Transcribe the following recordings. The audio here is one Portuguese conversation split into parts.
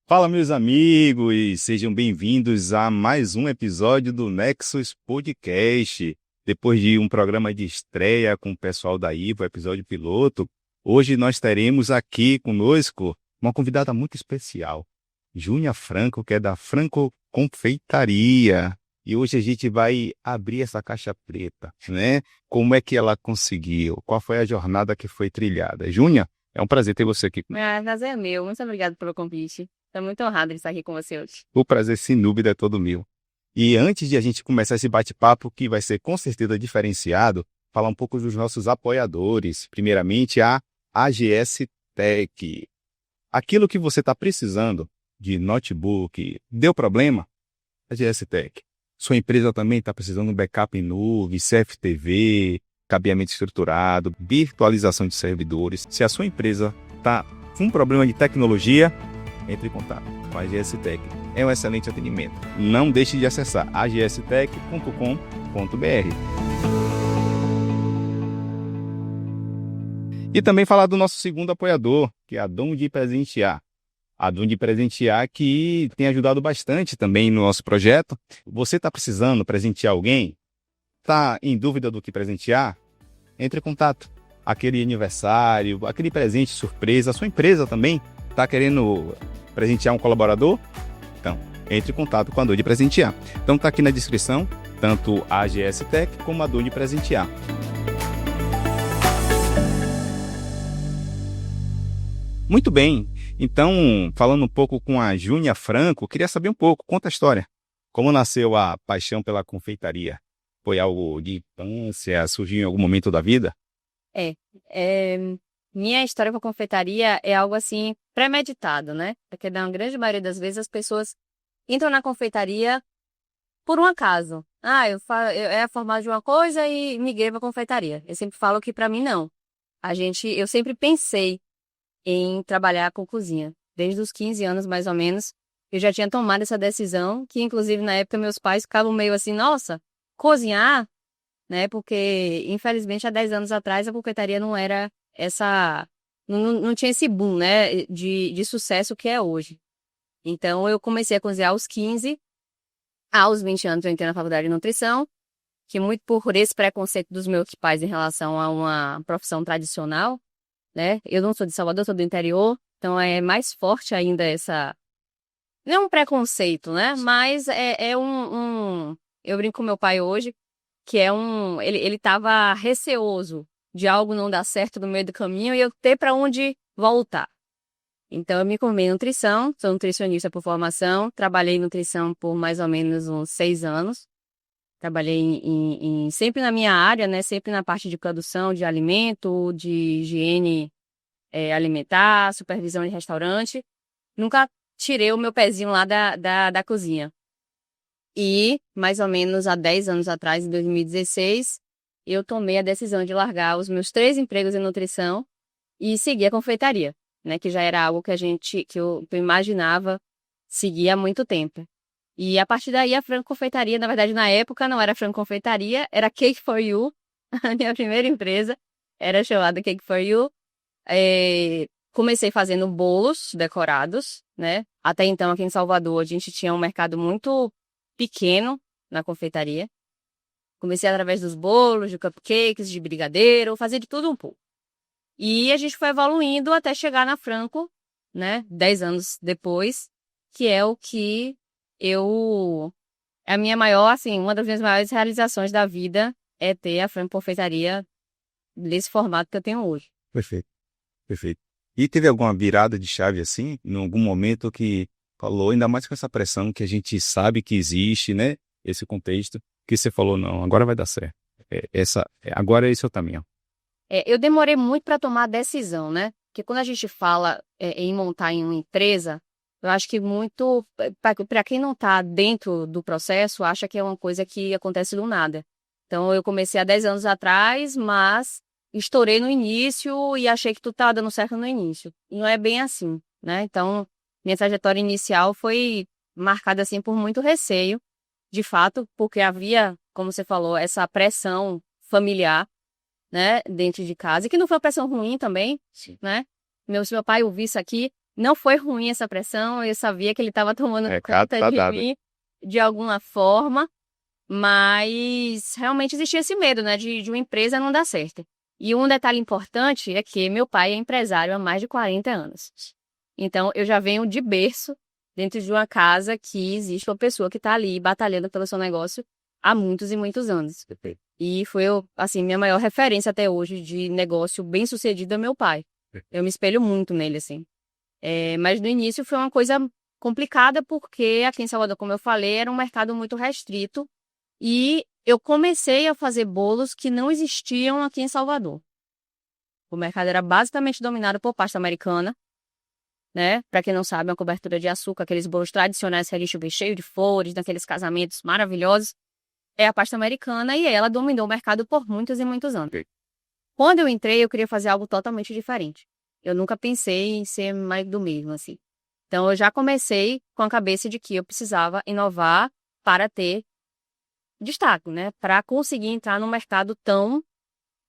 Fala, meus amigos, e sejam bem-vindos a mais um episódio do Nexus Podcast. Depois de um programa de estreia com o pessoal da IVA, episódio piloto, hoje nós teremos aqui conosco uma convidada muito especial, Júnia Franco, que é da Franco Confeitaria. E hoje a gente vai abrir essa caixa preta, né? Como é que ela conseguiu? Qual foi a jornada que foi trilhada? Júnia, é um prazer ter você aqui. Prazer é meu. Muito obrigada pelo convite. Estou muito honrada de estar aqui com você hoje. O prazer, sem dúvida, é todo meu. E antes de a gente começar esse bate-papo, que vai ser com certeza diferenciado, falar um pouco dos nossos apoiadores. Primeiramente, a AGS Tech. Aquilo que você está precisando de notebook, deu problema? AGS Tech. Sua empresa também está precisando de backup em nuvem, CFTV, cabeamento estruturado, virtualização de servidores. Se a sua empresa está com um problema de tecnologia, entre em contato com a AGS Tech. É um excelente atendimento. Não deixe de acessar agstech.com.br. E também falar do nosso segundo apoiador, que é a Dom de Presentear. A Dom de Presentear que tem ajudado bastante também no nosso projeto. Você está precisando presentear alguém? Está em dúvida do que presentear? Entre em contato. Aquele aniversário, aquele presente surpresa, a sua empresa também está querendo presentear um colaborador? Então, entre em contato com a Dor de Presentear. Então está aqui na descrição, tanto a AGS Tech como a Dor de Presentear. Muito bem, então, falando um pouco com a Júnia Franco, queria saber um pouco, conta a história. Como nasceu a paixão pela confeitaria? Foi algo de infância, surgiu em algum momento da vida? É, é, Minha história com a confeitaria é algo assim premeditado, né? Porque na grande maioria das vezes as pessoas entram na confeitaria por um acaso. Eu era formada de uma coisa e migrei para confeitaria. Eu sempre falo que para mim não. Eu sempre pensei em trabalhar com cozinha. Desde os 15 anos, mais ou menos, eu já tinha tomado essa decisão, que inclusive na época meus pais ficavam meio assim, nossa, cozinhar? Né? Porque, infelizmente, há 10 anos atrás, a confeitaria não era essa... Não tinha esse boom, né, de sucesso que é hoje. Então, eu comecei a cozinhar aos 15, aos 20 anos eu entrei na faculdade de nutrição, que muito por esse preconceito dos meus pais em relação a uma profissão tradicional, né? Eu não sou de Salvador, eu sou do interior, então é mais forte ainda essa... Não é um preconceito, né? Mas eu brinco com meu pai hoje, que é ele tava receoso de algo não dar certo no meio do caminho e eu ter para onde voltar. Então eu me formei em nutrição, sou nutricionista por formação, trabalhei em nutrição por mais ou menos uns 6 anos. Trabalhei sempre na minha área, né? Sempre na parte de produção de alimento, de higiene alimentar, supervisão de restaurante. Nunca tirei o meu pezinho lá da cozinha. E, mais ou menos há 10 anos atrás, em 2016, eu tomei a decisão de largar os meus 3 empregos em nutrição e seguir a confeitaria, né? Que já era algo que eu imaginava seguir há muito tempo. E a partir daí, a Franco Confeitaria, na verdade, na época não era Franco Confeitaria, era Cake for You, a minha primeira empresa, era chamada Cake for You. Comecei fazendo bolos decorados, né? Até então, aqui em Salvador, a gente tinha um mercado muito pequeno na confeitaria. Comecei através dos bolos, de cupcakes, de brigadeiro, fazia de tudo um pouco. E a gente foi evoluindo até chegar na Franco, né? 10 anos depois, que é o que é a minha maior, assim, uma das minhas maiores realizações da vida é ter a Franco Confeitaria desse formato que eu tenho hoje. Perfeito, perfeito. E teve alguma virada de chave assim, em algum momento que falou, ainda mais com essa pressão que a gente sabe que existe, né? Esse contexto, que você falou, não, agora vai dar certo. Agora esse é o caminho. Eu demorei muito para tomar a decisão, né? Porque quando a gente fala em montar em uma empresa, eu acho que muito, para quem não está dentro do processo, acha que é uma coisa que acontece do nada. Então, eu comecei há 10 anos atrás, mas estourei no início e achei que tudo estava dando certo no início. E não é bem assim, né? Então, minha trajetória inicial foi marcada, assim, por muito receio, de fato, porque havia, como você falou, essa pressão familiar, né, dentro de casa, e que não foi uma pressão ruim também, Sim. né? Se meu pai ouvir isso aqui, não foi ruim essa pressão, eu sabia que ele estava tomando Recado conta tá de dado. mim de alguma forma, mas realmente existia esse medo, né, de uma empresa não dar certo. E um detalhe importante é que meu pai é empresário há mais de 40 anos. Então, eu já venho de berço dentro de uma casa que existe uma pessoa que está ali batalhando pelo seu negócio há muitos e muitos anos. E foi, assim, minha maior referência até hoje de negócio bem-sucedido é meu pai. Eu me espelho muito nele, assim. Mas no início foi uma coisa complicada porque aqui em Salvador, como eu falei, era um mercado muito restrito e eu comecei a fazer bolos que não existiam aqui em Salvador. O mercado era basicamente dominado por pasta americana, né? Para quem não sabe, uma cobertura de açúcar, aqueles bolos tradicionais que a gente vê cheio de flores, naqueles casamentos maravilhosos, é a pasta americana e ela dominou o mercado por muitos e muitos anos. Quando eu entrei, eu queria fazer algo totalmente diferente. Eu nunca pensei em ser mais do mesmo, assim. Então, eu já comecei com a cabeça de que eu precisava inovar para ter destaque, né? Para conseguir entrar num mercado tão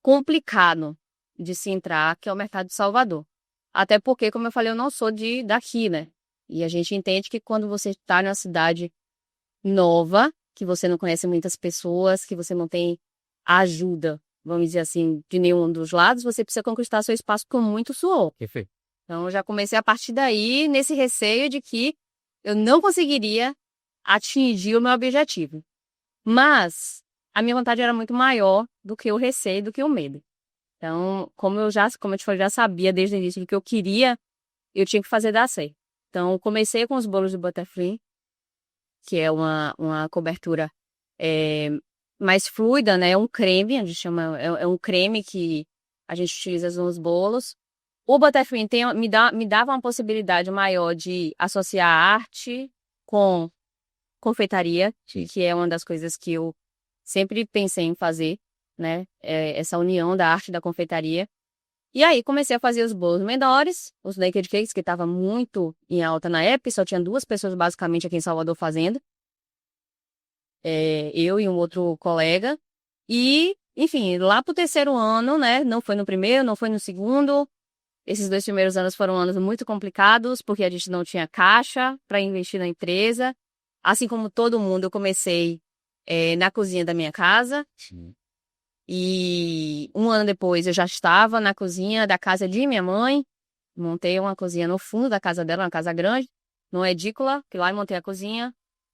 complicado de se entrar, que é o mercado de Salvador. Até porque, como eu falei, eu não sou daqui, né? E a gente entende que quando você está numa cidade nova, que você não conhece muitas pessoas, que você não tem ajuda, vamos dizer assim, de nenhum dos lados, você precisa conquistar seu espaço com muito suor. Perfeito. Então, eu já comecei a partir daí, nesse receio de que eu não conseguiria atingir o meu objetivo. Mas a minha vontade era muito maior do que o receio, do que o medo. Então, como eu te falei, já sabia desde o início do que eu queria, eu tinha que fazer dar certo. Então, comecei com os bolos de Butterfree, que é uma cobertura mais fluida, né? É um creme, a gente chama, é um creme que a gente utiliza nos bolos. O Butterfree me dava uma possibilidade maior de associar arte com confeitaria, que é uma das coisas que eu sempre pensei em fazer, né? Essa união da arte e da confeitaria. E aí comecei a fazer os bolos menores, os naked cakes, que estava muito em alta na época, só tinha 2 pessoas basicamente aqui em Salvador fazendo. Eu e um outro colega. E, enfim, lá pro 3º ano, né? Não foi no primeiro, não foi no segundo. Esses 2 primeiros anos foram anos muito complicados, porque a gente não tinha caixa para investir na empresa. Assim como todo mundo, eu comecei na cozinha da minha casa. Sim. E um ano depois eu já estava na cozinha da casa de minha mãe. Montei uma cozinha no fundo da casa dela, uma casa grande, numa edícula, que lá eu montei a cozinha.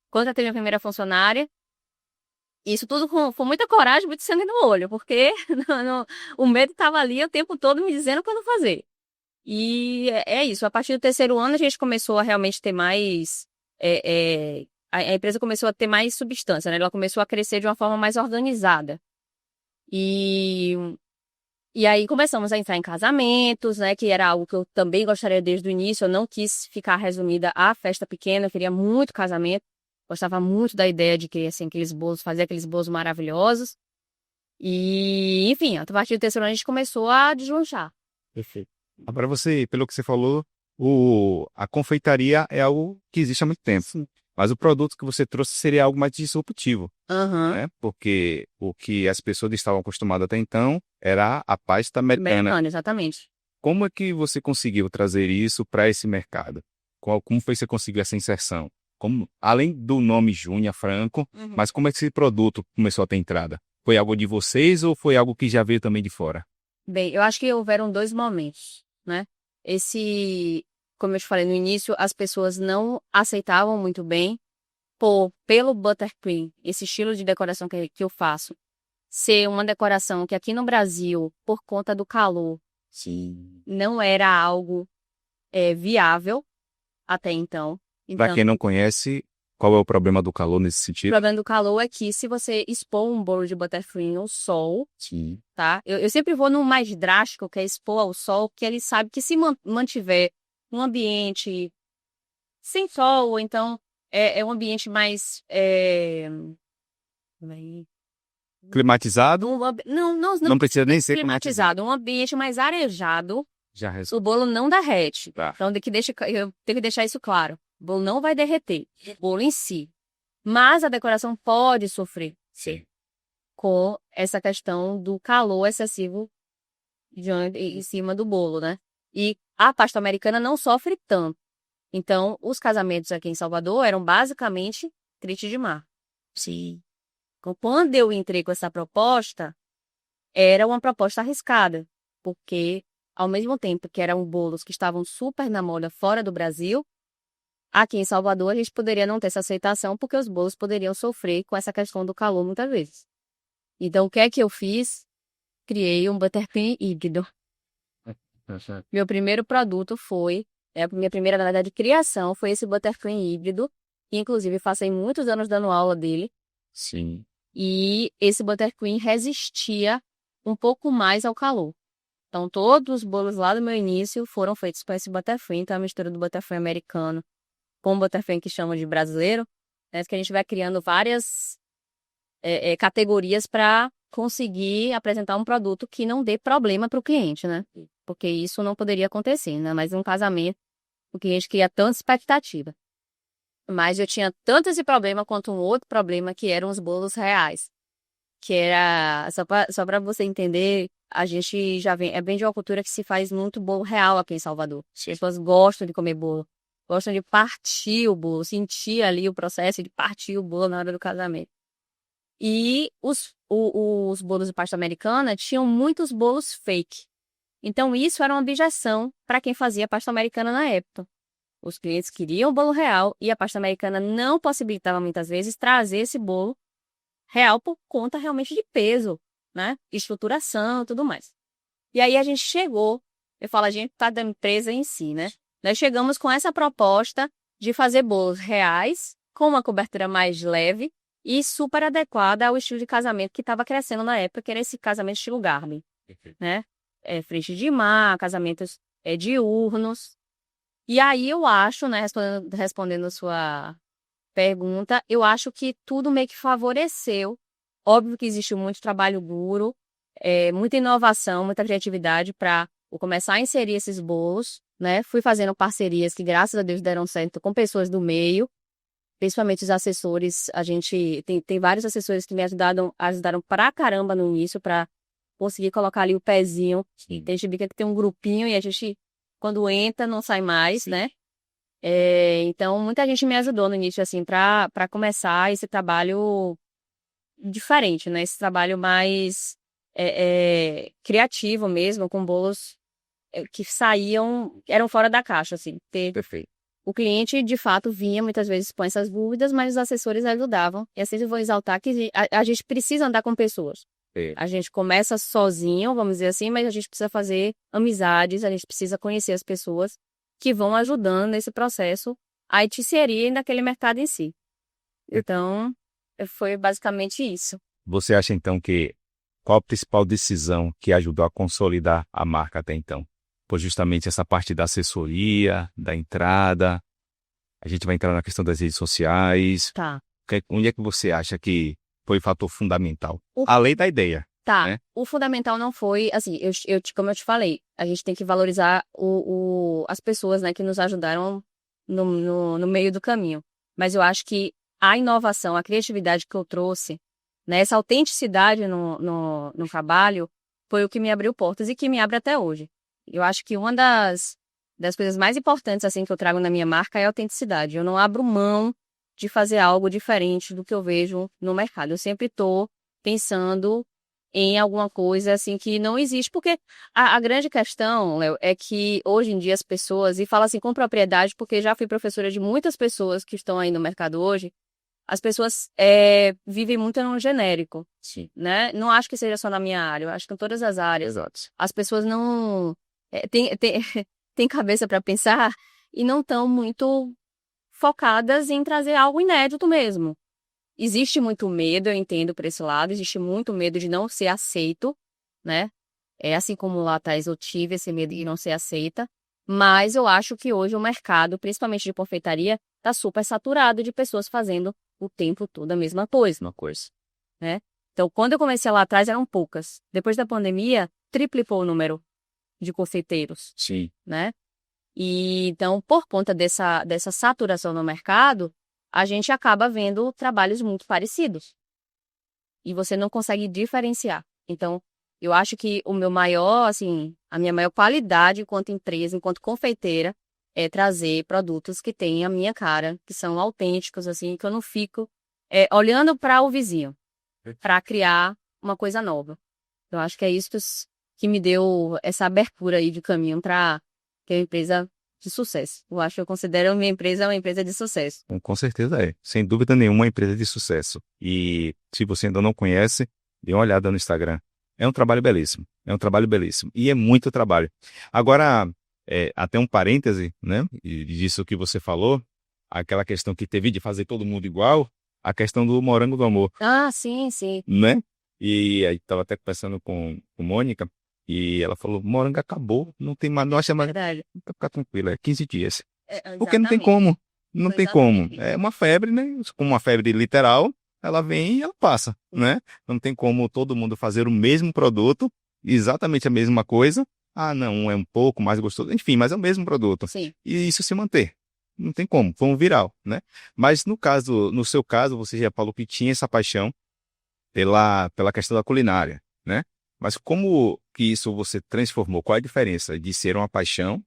Contratei minha primeira funcionária. Isso tudo com muita coragem, muito sangue no olho, porque o medo estava ali o tempo todo me dizendo quando fazer. E é isso, a partir do 3º ano a gente começou a realmente ter mais. A empresa começou a ter mais substância, né? Ela começou a crescer de uma forma mais organizada. E aí começamos a entrar em casamentos, né? Que era algo que eu também gostaria desde o início. Eu não quis ficar resumida à festa pequena, eu queria muito casamento. Gostava muito da ideia de que, assim, aqueles bolos, fazer aqueles bolos maravilhosos. E, enfim, a partir do 3º ano a gente começou a deslanchar. Perfeito. Agora você, pelo que você falou, a confeitaria é algo que existe há muito tempo. Sim. Mas o produto que você trouxe seria algo mais disruptivo, Aham. né? Porque o que as pessoas estavam acostumadas até então era a pasta americana. Americano, exatamente. Como é que você conseguiu trazer isso para esse mercado? Como foi que você conseguiu essa inserção? Além do nome Júnia Franco, mas como é que esse produto começou a ter entrada? Foi algo de vocês ou foi algo que já veio também de fora? Bem, eu acho que houveram 2 momentos, né? Como eu te falei no início, as pessoas não aceitavam muito bem pelo buttercream, esse estilo de decoração que eu faço, ser uma decoração que aqui no Brasil, por conta do calor, Sim. não era algo viável até então. Para Então, quem não conhece, qual é o problema do calor nesse o sentido? problema do calor é que se você expor um bolo de buttercream ao sol, Sim. tá? Eu sempre vou no mais drástico, que é expor ao sol, porque ele sabe que se mantiver um ambiente sem sol, ou então é um ambiente mais... Climatizado? Não Precisa nem ser climatizado, um ambiente mais arejado, Já o resolve. bolo não derrete. Tá. Então, eu tenho que deixar isso claro. O bolo não vai derreter, o bolo em si. Mas a decoração pode sofrer Sim. com essa questão do calor excessivo em cima do bolo, né? E a pasta americana não sofre tanto. Então, os casamentos aqui em Salvador eram basicamente frutos de mar. Sim. Então, quando eu entrei com essa proposta, era uma proposta arriscada, porque ao mesmo tempo que eram bolos que estavam super na moda fora do Brasil, aqui em Salvador a gente poderia não ter essa aceitação, porque os bolos poderiam sofrer com essa questão do calor muitas vezes. Então, o que é que eu fiz? Criei um buttercream híbrido. Meu primeiro produto foi, a minha primeira, na verdade, criação foi esse buttercream híbrido, que inclusive passei muitos anos dando aula dele, Sim. e esse buttercream resistia um pouco mais ao calor. Então, todos os bolos lá do meu início foram feitos com esse buttercream, então a mistura do buttercream americano com o buttercream que chamam de brasileiro, né, que a gente vai criando várias categorias para conseguir apresentar um produto que não dê problema para o cliente, né? Porque isso não poderia acontecer, né? Mas num casamento, o cliente cria tanta expectativa. Mas eu tinha tanto esse problema quanto um outro problema, que eram os bolos reais. Que era, só para você entender, a gente já vem, é bem de uma cultura que se faz muito bolo real aqui em Salvador. As pessoas gostam de comer bolo, gostam de partir o bolo, sentir ali o processo de partir o bolo na hora do casamento. E os bolos de pasta americana tinham muitos bolos fake. Então, isso era uma objeção para quem fazia pasta americana na época. Os clientes queriam o bolo real e a pasta americana não possibilitava, muitas vezes, trazer esse bolo real por conta realmente de peso, né? Estruturação e tudo mais. E aí a gente chegou, eu falo a gente tá da empresa em si, né? Nós chegamos com essa proposta de fazer bolos reais, com uma cobertura mais leve e super adequada ao estilo de casamento que estava crescendo na época, que era esse casamento estilo Garmin, né? Frente de mar, casamentos diurnos. E aí eu acho, né, respondendo a sua pergunta, eu acho que tudo meio que favoreceu. Óbvio que existe muito trabalho duro, muita inovação, muita criatividade para começar a inserir esses bolos, né? Fui fazendo parcerias que, graças a Deus, deram certo com pessoas do meio, principalmente os assessores. A gente tem vários assessores que me ajudaram pra caramba no início para conseguir colocar ali o pezinho. Sim. A gente vê que tem um grupinho e a gente, quando entra, não sai mais, né? Então, muita gente me ajudou no início, assim, para começar esse trabalho diferente, né? Esse trabalho mais criativo mesmo, com bolos que eram fora da caixa, assim. Perfeito. O cliente, de fato, vinha muitas vezes com essas dúvidas, mas os assessores ajudavam. E assim eu vou exaltar que a gente precisa andar com pessoas. A gente começa sozinho, vamos dizer assim, mas a gente precisa fazer amizades, a gente precisa conhecer as pessoas que vão ajudando nesse processo a te inserir naquele mercado em si. Então, foi basicamente isso. Você acha, então, que qual a principal decisão que ajudou a consolidar a marca até então? Foi justamente essa parte da assessoria, da entrada. A gente vai entrar na questão das redes sociais. Tá. Onde é que você acha que foi o fator fundamental? Além da ideia. Tá. Né? O fundamental não foi, assim, como eu te falei, a gente tem que valorizar as pessoas, né, que nos ajudaram no meio do caminho. Mas eu acho que a inovação, a criatividade que eu trouxe, né, essa autenticidade no trabalho, foi o que me abriu portas e que me abre até hoje. Eu acho que uma das coisas mais importantes, assim, que eu trago na minha marca é a autenticidade. Eu não abro mão de fazer algo diferente do que eu vejo no mercado. Eu sempre estou pensando em alguma coisa, assim, que não existe. Porque a grande questão, Léo, é que hoje em dia as pessoas, e falo assim com propriedade, porque já fui professora de muitas pessoas que estão aí no mercado hoje, as pessoas vivem muito no genérico. Sim. Né? Não acho que seja só na minha área, eu acho que em todas as áreas. Exato. As pessoas não têm cabeça para pensar e não estão muito focadas em trazer algo inédito mesmo. Existe muito medo, eu entendo por esse lado, existe muito medo de não ser aceito, né? Assim como lá atrás eu tive esse medo de não ser aceita, mas eu acho que hoje o mercado, principalmente de confeitaria, está super saturado de pessoas fazendo o tempo todo a mesma coisa. Né? Então, quando eu comecei lá atrás, eram poucas. Depois da pandemia, triplicou o número de confeiteiros. Sim. Né? E então, por conta dessa saturação no mercado, a gente acaba vendo trabalhos muito parecidos. E você não consegue diferenciar. Então, Eu acho que o meu maior, assim, a minha maior qualidade enquanto empresa, enquanto confeiteira, é trazer produtos que têm a minha cara, que são autênticos, assim, que eu não fico olhando para o vizinho, para criar uma coisa nova. Eu acho que é isso que me deu essa abertura aí de caminho para ter uma empresa de sucesso. Eu considero a minha empresa uma empresa de sucesso. Com certeza é. Sem dúvida nenhuma, uma empresa de sucesso. E se você ainda não conhece, dê uma olhada no Instagram. É um trabalho belíssimo. É um trabalho belíssimo. E é muito trabalho. Agora, até um parêntese, né? Disso que você falou, aquela questão que teve de fazer todo mundo igual, a questão do morango do amor, Ah, sim, sim. né? E aí estava até conversando com Mônica, e ela falou, morango acabou, não tem mais, nós chamamos, Verdade. ficar tranquilo, é 15 dias. Porque não tem Exatamente. como. Não Foi tem como. exatamente isso. É uma febre, né? Como uma febre literal, ela vem e ela passa, né? Não tem como todo mundo fazer o mesmo produto, exatamente a mesma coisa. Ah, não, um é um pouco mais gostoso. Enfim, mas é o mesmo produto. Sim. E isso se manter. Não tem como. Foi um viral, né? Mas no seu caso, você já falou que tinha essa paixão pela questão da culinária, né? Mas como que isso você transformou? Qual a diferença de ser uma paixão,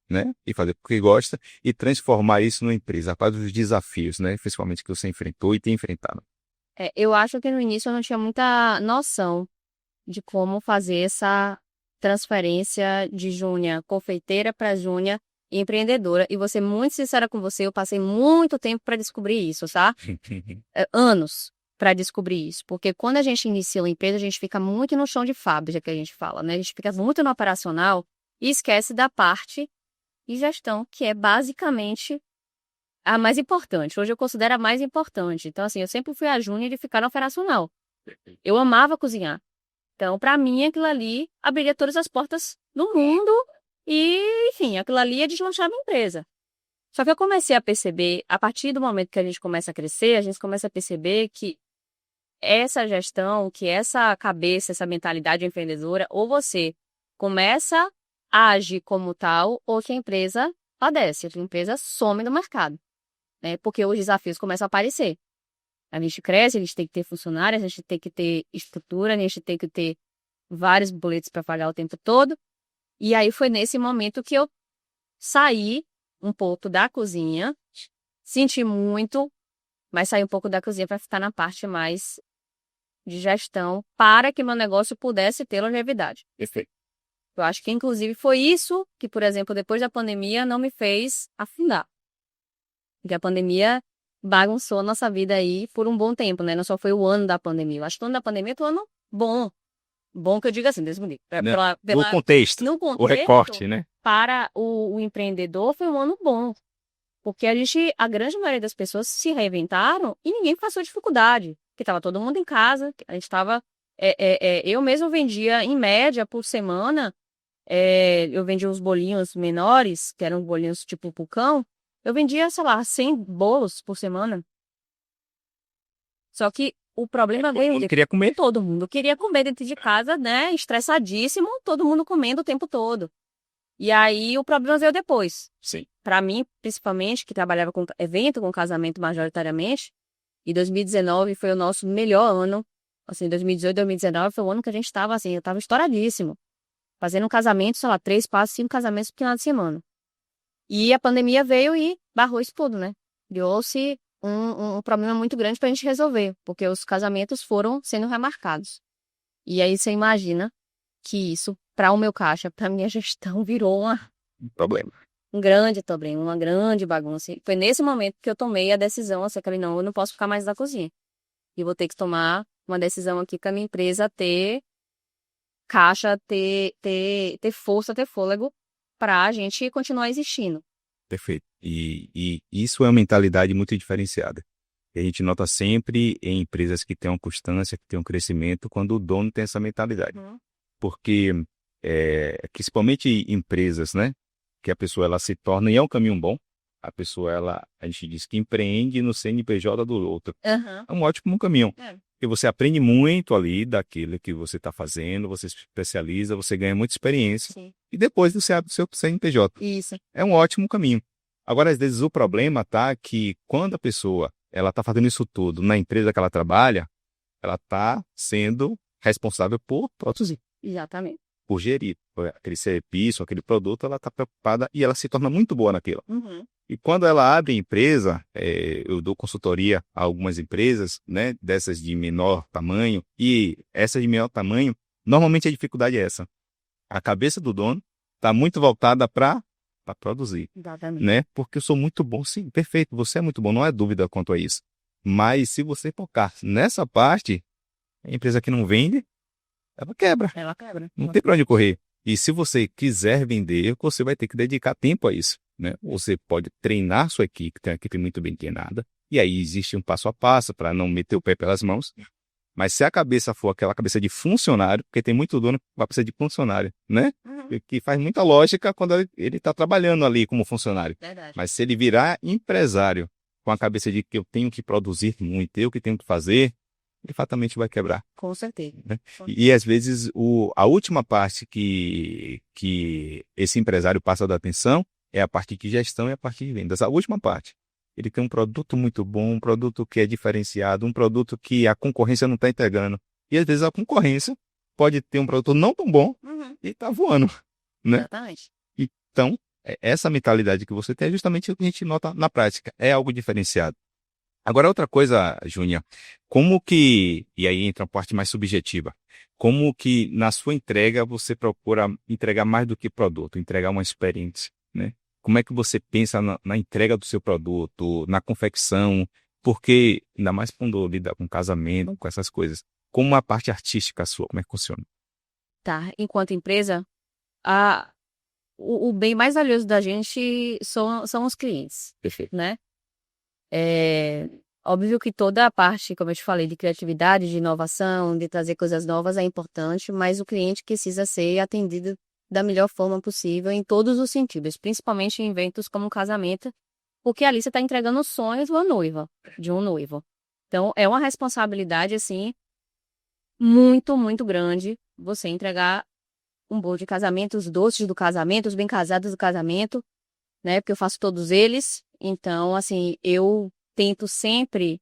né, e fazer porque gosta, e transformar isso numa empresa, quais os desafios, né, principalmente que você enfrentou e tem enfrentado? Eu acho que no início eu não tinha muita noção de como fazer essa transferência de Júnia confeiteira para Júnia empreendedora. E vou ser muito sincera com você, eu passei muito tempo para descobrir isso, tá? Anos para descobrir isso. Porque quando a gente inicia uma empresa, a gente fica muito no chão de fábrica, que a gente fala, né? A gente fica muito no operacional e esquece da parte de gestão, que é basicamente a mais importante. Hoje eu considero a mais importante. Então, assim, eu sempre fui a Júnia de ficar no operacional. Eu amava cozinhar. Então, para mim, aquilo ali abriria todas as portas do mundo e, enfim, aquilo ali ia deslanchar a minha empresa. Só que eu comecei a perceber, a partir do momento que a gente começa a crescer, a gente começa a perceber que essa gestão, que essa cabeça, essa mentalidade empreendedora, ou você começa a agir como tal, ou que a empresa padece, a empresa some do mercado, né? Porque os desafios começam a aparecer. A gente cresce, a gente tem que ter funcionários, a gente tem que ter estrutura, a gente tem que ter vários boletos para pagar o tempo todo. E aí foi nesse momento que eu saí um pouco da cozinha, senti muito, mas saí um pouco da cozinha para ficar na parte mais de gestão, para que meu negócio pudesse ter longevidade. Perfeito. Eu acho que, inclusive, foi isso que, por exemplo, depois da pandemia, não me fez afundar. Porque a pandemia bagunçou a nossa vida aí por um bom tempo, né? Não só foi o ano da pandemia. Eu acho que o ano da pandemia foi um ano bom. Bom que eu digo assim, Deus me livre. No contexto, No o contexto, recorte, né? para o empreendedor, foi um ano bom. Porque a grande maioria das pessoas se reinventaram e ninguém passou dificuldade. Porque estava todo mundo em casa, a gente estava... eu mesmo vendia, em média, por semana, eu vendia uns bolinhos menores, que eram bolinhos tipo pulcão, eu vendia, sei lá, 100 bolos por semana. Só que o problema Todo veio mundo de queria comer. todo mundo queria comer dentro de casa, né? Estressadíssimo, todo mundo comendo o tempo todo. E aí o problema veio depois. Sim. Para mim, principalmente, que trabalhava com evento, com casamento majoritariamente, e 2019 foi o nosso melhor ano. Assim, 2018, 2019 foi o ano que a gente estava assim, eu estava estouradíssimo. Fazendo um casamento, sei lá, 3, 4, 5 casamentos por final de semana. E a pandemia veio e barrou isso tudo, né? Criou-se um problema muito grande pra gente resolver, porque os casamentos foram sendo remarcados. E aí você imagina que isso, para o meu caixa, para minha gestão, virou Problema. um grande problema, uma grande bagunça. E foi nesse momento que eu tomei a decisão, assim, eu falei, não, eu não posso ficar mais na cozinha. E vou ter que tomar uma decisão aqui com a minha empresa ter caixa, ter força, ter fôlego para a gente continuar existindo. Perfeito. E isso é uma mentalidade muito diferenciada. E a gente nota sempre em empresas que têm uma constância, que têm um crescimento, quando o dono tem essa mentalidade. Porque, principalmente empresas, né, que a pessoa ela se torna, e é um caminho bom, a pessoa, a gente diz que empreende no CNPJ do outro. Uhum. É um ótimo caminho. Porque você aprende muito ali daquilo que você está fazendo, você se especializa, você ganha muita experiência. Sim. E depois você abre o seu CNPJ. Isso. É um ótimo caminho. Agora, às vezes, o problema tá que quando a pessoa ela está fazendo isso tudo na empresa que ela trabalha, ela está sendo responsável por produzir. Exatamente. por gerir. Aquele serviço, aquele produto, ela está preocupada e ela se torna muito boa naquilo. E quando ela abre empresa, eu dou consultoria a algumas empresas, né, dessas de menor tamanho, e essas de menor tamanho, normalmente a dificuldade é essa. A cabeça do dono está muito voltada para produzir, Exatamente. né? Porque eu sou muito bom, sim, perfeito, você é muito bom, não há dúvida quanto a isso. Mas se você focar nessa parte, a empresa que não vende, ela quebra. Ela quebra. Não tem para onde correr. E se você quiser vender, você vai ter que dedicar tempo a isso, né? Você pode treinar sua equipe, ter uma equipe muito bem treinada, e aí existe um passo a passo para não meter o pé pelas mãos. Mas se a cabeça for aquela cabeça de funcionário, porque tem muito dono que vai precisar de funcionário, né? Que faz muita lógica quando ele está trabalhando ali como funcionário. Verdade. Mas se ele virar empresário com a cabeça de que eu tenho que produzir muito, eu que tenho que fazer, ele fatalmente vai quebrar. Com certeza. Né? E às vezes a última parte que esse empresário passa a dar atenção é a parte de gestão e a parte de vendas. A última parte. Ele tem um produto muito bom, um produto que é diferenciado, um produto que a concorrência não está entregando. E às vezes a concorrência pode ter um produto não tão bom e está voando. Né? Exatamente. Então, essa mentalidade que você tem é justamente o que a gente nota na prática. É algo diferenciado. Agora, outra coisa, Júnior, como que, e aí entra a parte mais subjetiva, como que na sua entrega você procura entregar mais do que produto, entregar uma experiência, né? Como é que você pensa na entrega do seu produto, na confecção, porque ainda mais quando lida com casamento, com essas coisas, como a parte artística sua, como é que funciona? Tá. Enquanto empresa, o bem mais valioso da gente são os clientes, Perfeito. né? Óbvio que toda a parte, como eu te falei, de criatividade, de inovação, de trazer coisas novas é importante, mas o cliente precisa ser atendido da melhor forma possível em todos os sentidos, principalmente em eventos como um casamento, porque ali você está entregando os sonhos de uma noiva, de um noivo. Então, é uma responsabilidade, assim, muito, muito grande você entregar um bolo de casamento, os doces do casamento, os bem casados do casamento, né? Porque eu faço todos eles. Então, assim, eu tento sempre,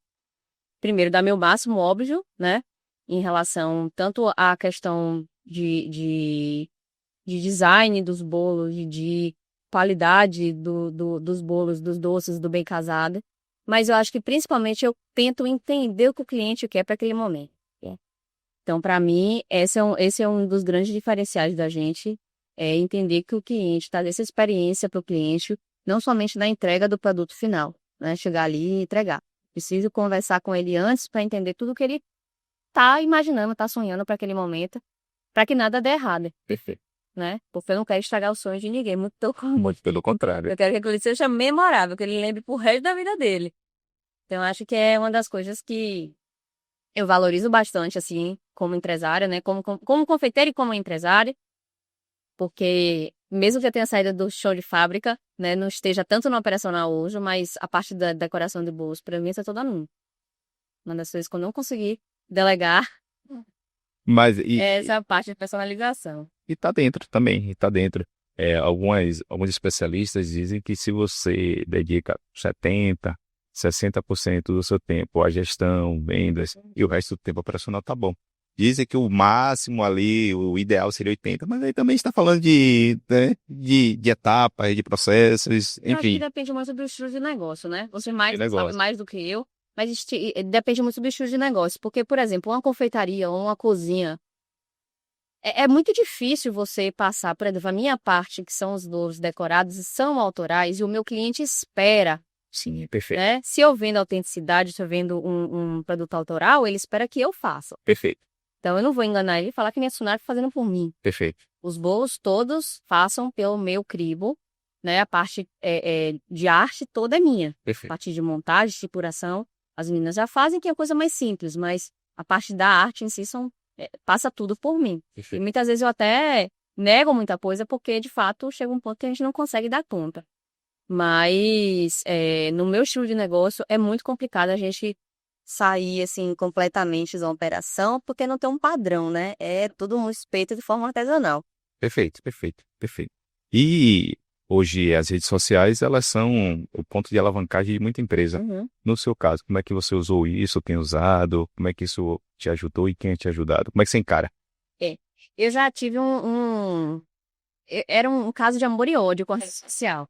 primeiro, dar meu máximo, óbvio, né? Em relação tanto à questão de design dos bolos, de qualidade dos bolos, dos doces, do bem casado. Mas eu acho que, principalmente, eu tento entender o que o cliente quer para aquele momento. Então, para mim, esse é um dos grandes diferenciais da gente, é entender que o cliente traz essa experiência para o cliente, não somente na entrega do produto final, né? Chegar ali e entregar. Preciso conversar com ele antes para entender tudo que ele está imaginando, está sonhando para aquele momento, para que nada dê errado. Perfeito. Né? Porque eu não quero estragar o sonho de ninguém, muito pelo contrário. Eu quero que aquilo seja memorável, que ele lembre pro resto da vida dele. Então, eu acho que é uma das coisas que eu valorizo bastante, assim, como empresária, né? Como confeiteira e como empresária. Porque, mesmo que eu tenha saído do show de fábrica, né? Não esteja tanto no operacional hoje, mas a parte da decoração de bolos, para mim, é toda numa. Uma das coisas que eu não consegui delegar Mas, é essa parte de personalização. E tá dentro também, e tá dentro. Alguns especialistas dizem que se você dedica 70%, 60% do seu tempo à gestão, vendas, e o resto do tempo operacional, tá bom. Dizem que o máximo ali, o ideal seria 80%, mas aí também está falando de etapas, de processos, Eu acho que enfim. depende muito do estilo de negócio, né? Você De sabe negócio. mais do que eu, mas depende muito do estilo de negócio. Porque, por exemplo, uma confeitaria ou uma cozinha, é muito difícil você passar, por exemplo, a minha parte, que são os bolos decorados, são autorais, e o meu cliente espera, Sim, perfeito. né? Se eu vendo autenticidade, se eu vendo um produto autoral, ele espera que eu faça. Perfeito, Então, eu não vou enganar ele e falar que minha funcionária está fazendo por mim. perfeito. Os bolos todos façam pelo meu cribo, né? A parte de arte toda é minha. A Perfeito. parte de montagem, de estipulação, as meninas já fazem, que é coisa mais simples, mas a parte da arte em si passa tudo por mim. E Perfeito. muitas vezes eu até nego muita coisa, porque de fato chega um ponto que a gente não consegue dar conta. Mas no meu estilo de negócio é muito complicado a gente sair assim completamente da operação, porque não tem um padrão, né? É tudo um respeito de forma artesanal. Perfeito, perfeito, perfeito. E hoje as redes sociais, elas são o ponto de alavancagem de muita empresa. Uhum. No seu caso, como é que você usou isso, tem usado? Como é que isso te ajudou e quem te ajudado? Como é que você encara? Eu já tive era um caso de amor e ódio com a rede social.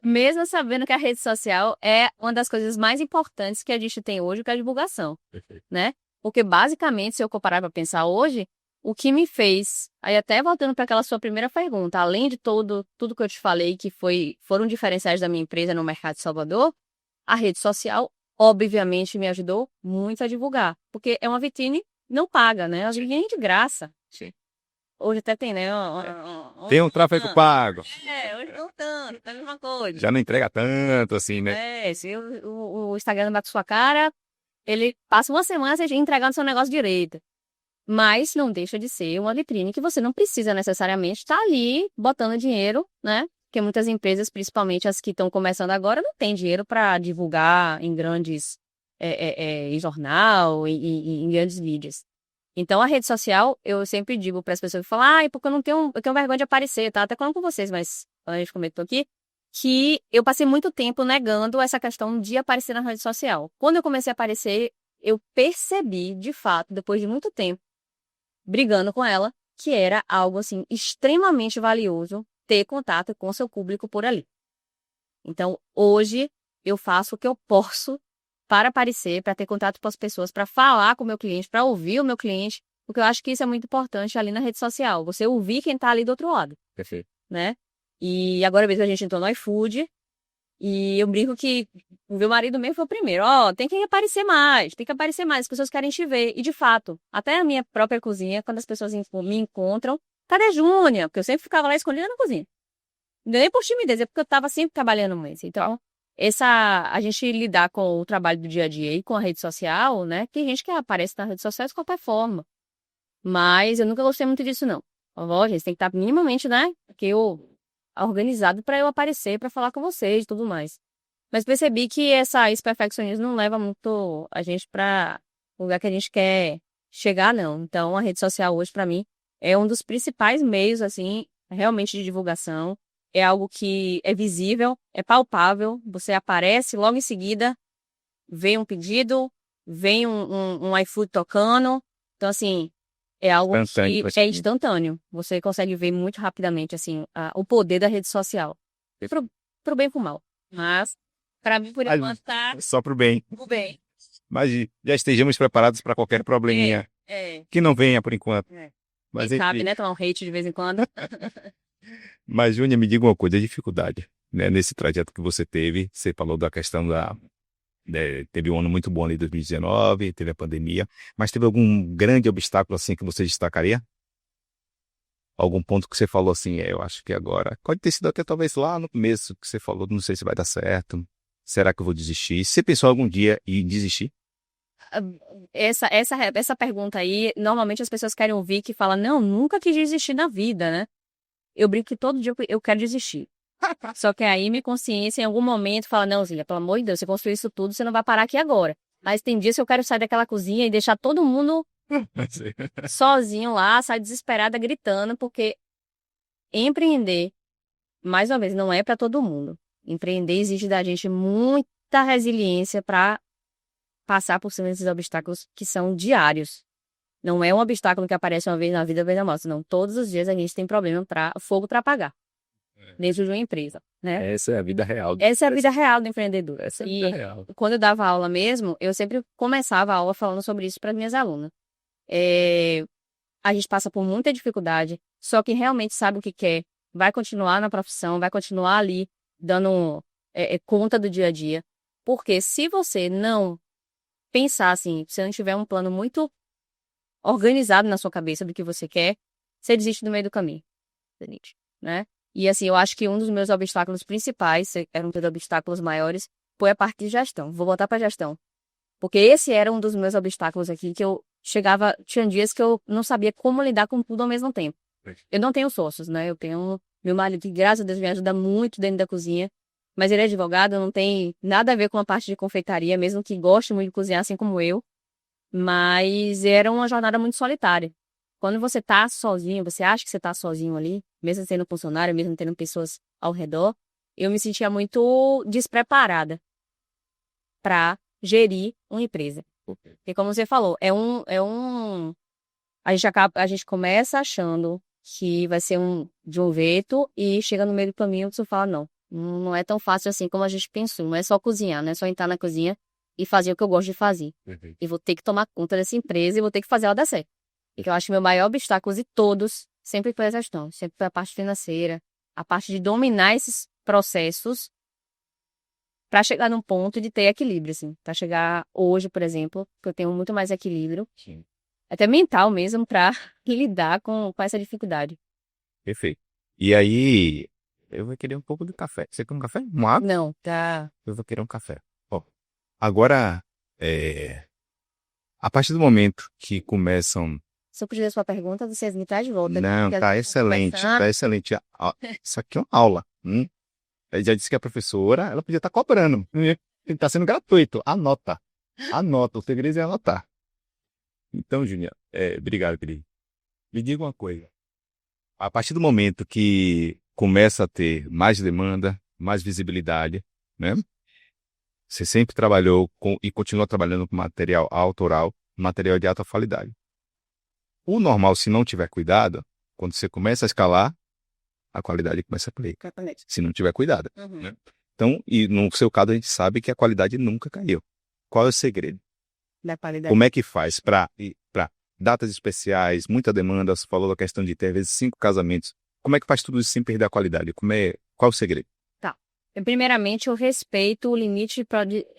Mesmo sabendo que a rede social é uma das coisas mais importantes que a gente tem hoje, que é a divulgação, Perfeito. né? Porque basicamente, se eu comparar para pensar hoje, o que me fez, aí até voltando para aquela sua primeira pergunta, além de tudo que eu te falei que foram diferenciais da minha empresa no mercado de Salvador, a rede social obviamente me ajudou muito a divulgar, porque é uma vitrine não paga, né? A gente ganha de graça. Sim. Hoje até tem, né? Tem um tráfego pago. Hoje não tanto, tá a mesma coisa. Já não entrega tanto assim, né? Se o Instagram bate sua cara, ele passa uma semana sem entregar o seu negócio direito. Mas não deixa de ser uma vitrine que você não precisa necessariamente estar ali botando dinheiro, né? Porque muitas empresas, principalmente as que estão começando agora, não têm dinheiro para divulgar em grandes, em jornal, em grandes mídias. Então, a rede social, eu sempre digo para as pessoas que falam, porque eu tenho vergonha de aparecer, tá? Até falando com vocês, mas a gente comentou aqui, que eu passei muito tempo negando essa questão de aparecer na rede social. Quando eu comecei a aparecer, eu percebi, de fato, depois de muito tempo, brigando com ela, que era algo, assim, extremamente valioso ter contato com o seu público por ali. Então, hoje, eu faço o que eu posso para aparecer, para ter contato com as pessoas, para falar com o meu cliente, para ouvir o meu cliente, porque eu acho que isso é muito importante ali na rede social, você ouvir quem está ali do outro lado, Perfeito. né? E agora mesmo a gente entrou no iFood, e eu brinco que o meu marido mesmo foi o primeiro. Tem que aparecer mais, as pessoas querem te ver. E de fato, até a minha própria cozinha, quando as pessoas me encontram, cadê Júnia? Porque eu sempre ficava lá escondida na cozinha. Nem por timidez, é porque eu estava sempre trabalhando mais. Então, a gente lidar com o trabalho do dia a dia e com a rede social, né? Tem gente que aparece nas redes sociais de qualquer forma. Mas eu nunca gostei muito disso, não. Gente, tem que estar minimamente, né? Porque organizado para eu aparecer, para falar com vocês e tudo mais. Mas percebi que esse perfeccionismo não leva muito a gente para o lugar que a gente quer chegar, não. Então, a rede social hoje, para mim, é um dos principais meios, assim, realmente de divulgação. É algo que é visível, é palpável. Você aparece, logo em seguida, vem um pedido, vem um iFood tocando. Então, assim, é algo Instantâneo, que é instantâneo. Você consegue ver muito rapidamente, assim, o poder da rede social. Pro bem e pro mal. Mas, para mim, por enquanto, tá Só pro bem. pro bem. Mas já estejamos preparados para qualquer probleminha que não venha por enquanto. Mas, Quem sabe, né? Tomar um hate de vez em quando. Mas, Júnior, me diga uma coisa, a dificuldade, né? Nesse trajeto que você teve, você falou da questão teve um ano muito bom ali, 2019, teve a pandemia, mas teve algum grande obstáculo assim que você destacaria? Algum ponto que você falou assim, eu acho que agora, pode ter sido até talvez lá no começo que você falou, não sei se vai dar certo, será que eu vou desistir? Você pensou algum dia em desistir? Essa pergunta aí, normalmente as pessoas querem ouvir que fala, não, nunca quis desistir na vida, né? Eu brinco que todo dia eu quero desistir. Só que aí minha consciência em algum momento fala, não, Zília, pelo amor de Deus, você construiu isso tudo, você não vai parar aqui agora. Mas tem dias que eu quero sair daquela cozinha e deixar todo mundo sozinho lá, sair desesperada, gritando, porque empreender, mais uma vez, não é para todo mundo. Empreender exige da gente muita resiliência para passar por cima desses obstáculos que são diários. Não é um obstáculo que aparece uma vez na vida, vez na morte. Não, todos os dias a gente tem problema fogo para apagar dentro de uma empresa, né? Essa é a vida real. Essa é a vida real do empreendedor. Essa é a vida real. Quando eu dava aula mesmo, eu sempre começava a aula falando sobre isso para minhas alunas. A gente passa por muita dificuldade, só que realmente sabe o que quer, vai continuar na profissão, vai continuar ali dando conta do dia a dia. Porque se você não pensar assim, se você não tiver um plano muito organizado na sua cabeça do que você quer, você desiste no meio do caminho, né? E assim, eu acho que um dos meus obstáculos principais, eram dos obstáculos maiores, foi a parte de gestão. Vou voltar para gestão. Porque esse era um dos meus obstáculos aqui, que eu tinha dias que eu não sabia como lidar com tudo ao mesmo tempo. Eu não tenho sócios, né? Eu tenho meu marido, que graças a Deus me ajuda muito dentro da cozinha, mas ele é advogado, não tem nada a ver com a parte de confeitaria, mesmo que goste muito de cozinhar, assim como eu. Mas era uma jornada muito solitária. Quando você tá sozinho, você acha que você tá sozinho ali, mesmo tendo funcionário, mesmo tendo pessoas ao redor, eu me sentia muito despreparada para gerir uma empresa. Porque como você falou, a gente começa achando que vai ser de um jeito e chega no meio do caminho você fala, não é tão fácil assim como a gente pensou. Não é só cozinhar, não é só entrar na cozinha e fazer o que eu gosto de fazer. Perfeito. E vou ter que tomar conta dessa empresa e vou ter que fazer ela dar certo. E eu acho que meu maior obstáculo de todos sempre foi a gestão, sempre foi a parte financeira, a parte de dominar esses processos para chegar num ponto de ter equilíbrio, assim. Para chegar hoje, por exemplo, que eu tenho muito mais equilíbrio, Sim. até mental mesmo, para lidar com essa dificuldade. Perfeito. E aí, eu vou querer um pouco de café. Você quer um café? Uma água? Não, tá. Eu vou querer um café. Ó, agora, a partir do momento que começam... Se eu pedir a sua pergunta, vocês me trazem de volta. Não, porque tá a gente excelente, conversando. tá excelente. Isso aqui é uma aula. Eu já disse que a professora, ela podia estar cobrando. Está sendo gratuito. Anota. Anota. O segredo é anotar. Então, Júnior, obrigado, querido. Me diga uma coisa. A partir do momento que começa a ter mais demanda, mais visibilidade, né? Você sempre trabalhou e continua trabalhando com material autoral, material de alta qualidade. O normal, se não tiver cuidado, quando você começa a escalar, a qualidade começa a cair. Se não tiver cuidado. Uhum. Né? Então, e no seu caso, a gente sabe que a qualidade nunca caiu. Qual é o segredo? Da qualidade. Como é que faz para datas especiais, muita demanda, você falou da questão de ter, às vezes, 5 casamentos. Como é que faz tudo isso sem perder a qualidade? Qual é o segredo? Tá. Primeiramente, eu respeito o limite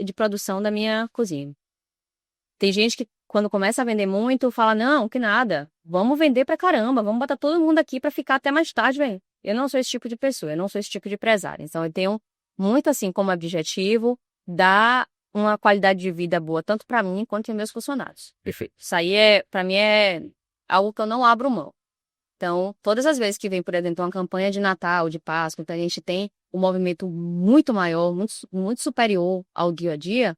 de produção da minha cozinha. Tem gente que, quando começa a vender muito, fala, não, que nada, vamos vender pra caramba, vamos botar todo mundo aqui pra ficar até mais tarde, velho. Eu não sou esse tipo de pessoa, eu não sou esse tipo de empresária. Então, eu tenho muito, assim, como objetivo, dar uma qualidade de vida boa, tanto pra mim quanto para meus funcionários. Perfeito. Isso aí, pra mim, é algo que eu não abro mão. Então, todas as vezes que vem, por exemplo, uma campanha de Natal, de Páscoa, então a gente tem um movimento muito maior, muito superior ao dia a dia,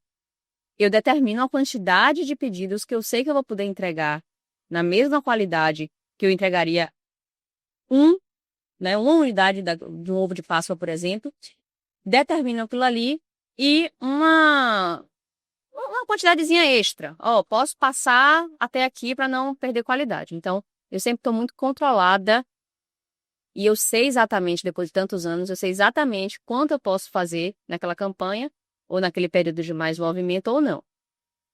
eu determino a quantidade de pedidos que eu sei que eu vou poder entregar na mesma qualidade que eu entregaria uma unidade de um ovo de Páscoa, por exemplo, determino aquilo ali e uma quantidadezinha extra. Posso passar até aqui para não perder qualidade. Então, eu sempre estou muito controlada e eu sei exatamente, depois de tantos anos, eu sei exatamente quanto eu posso fazer naquela campanha ou naquele período de mais movimento ou não.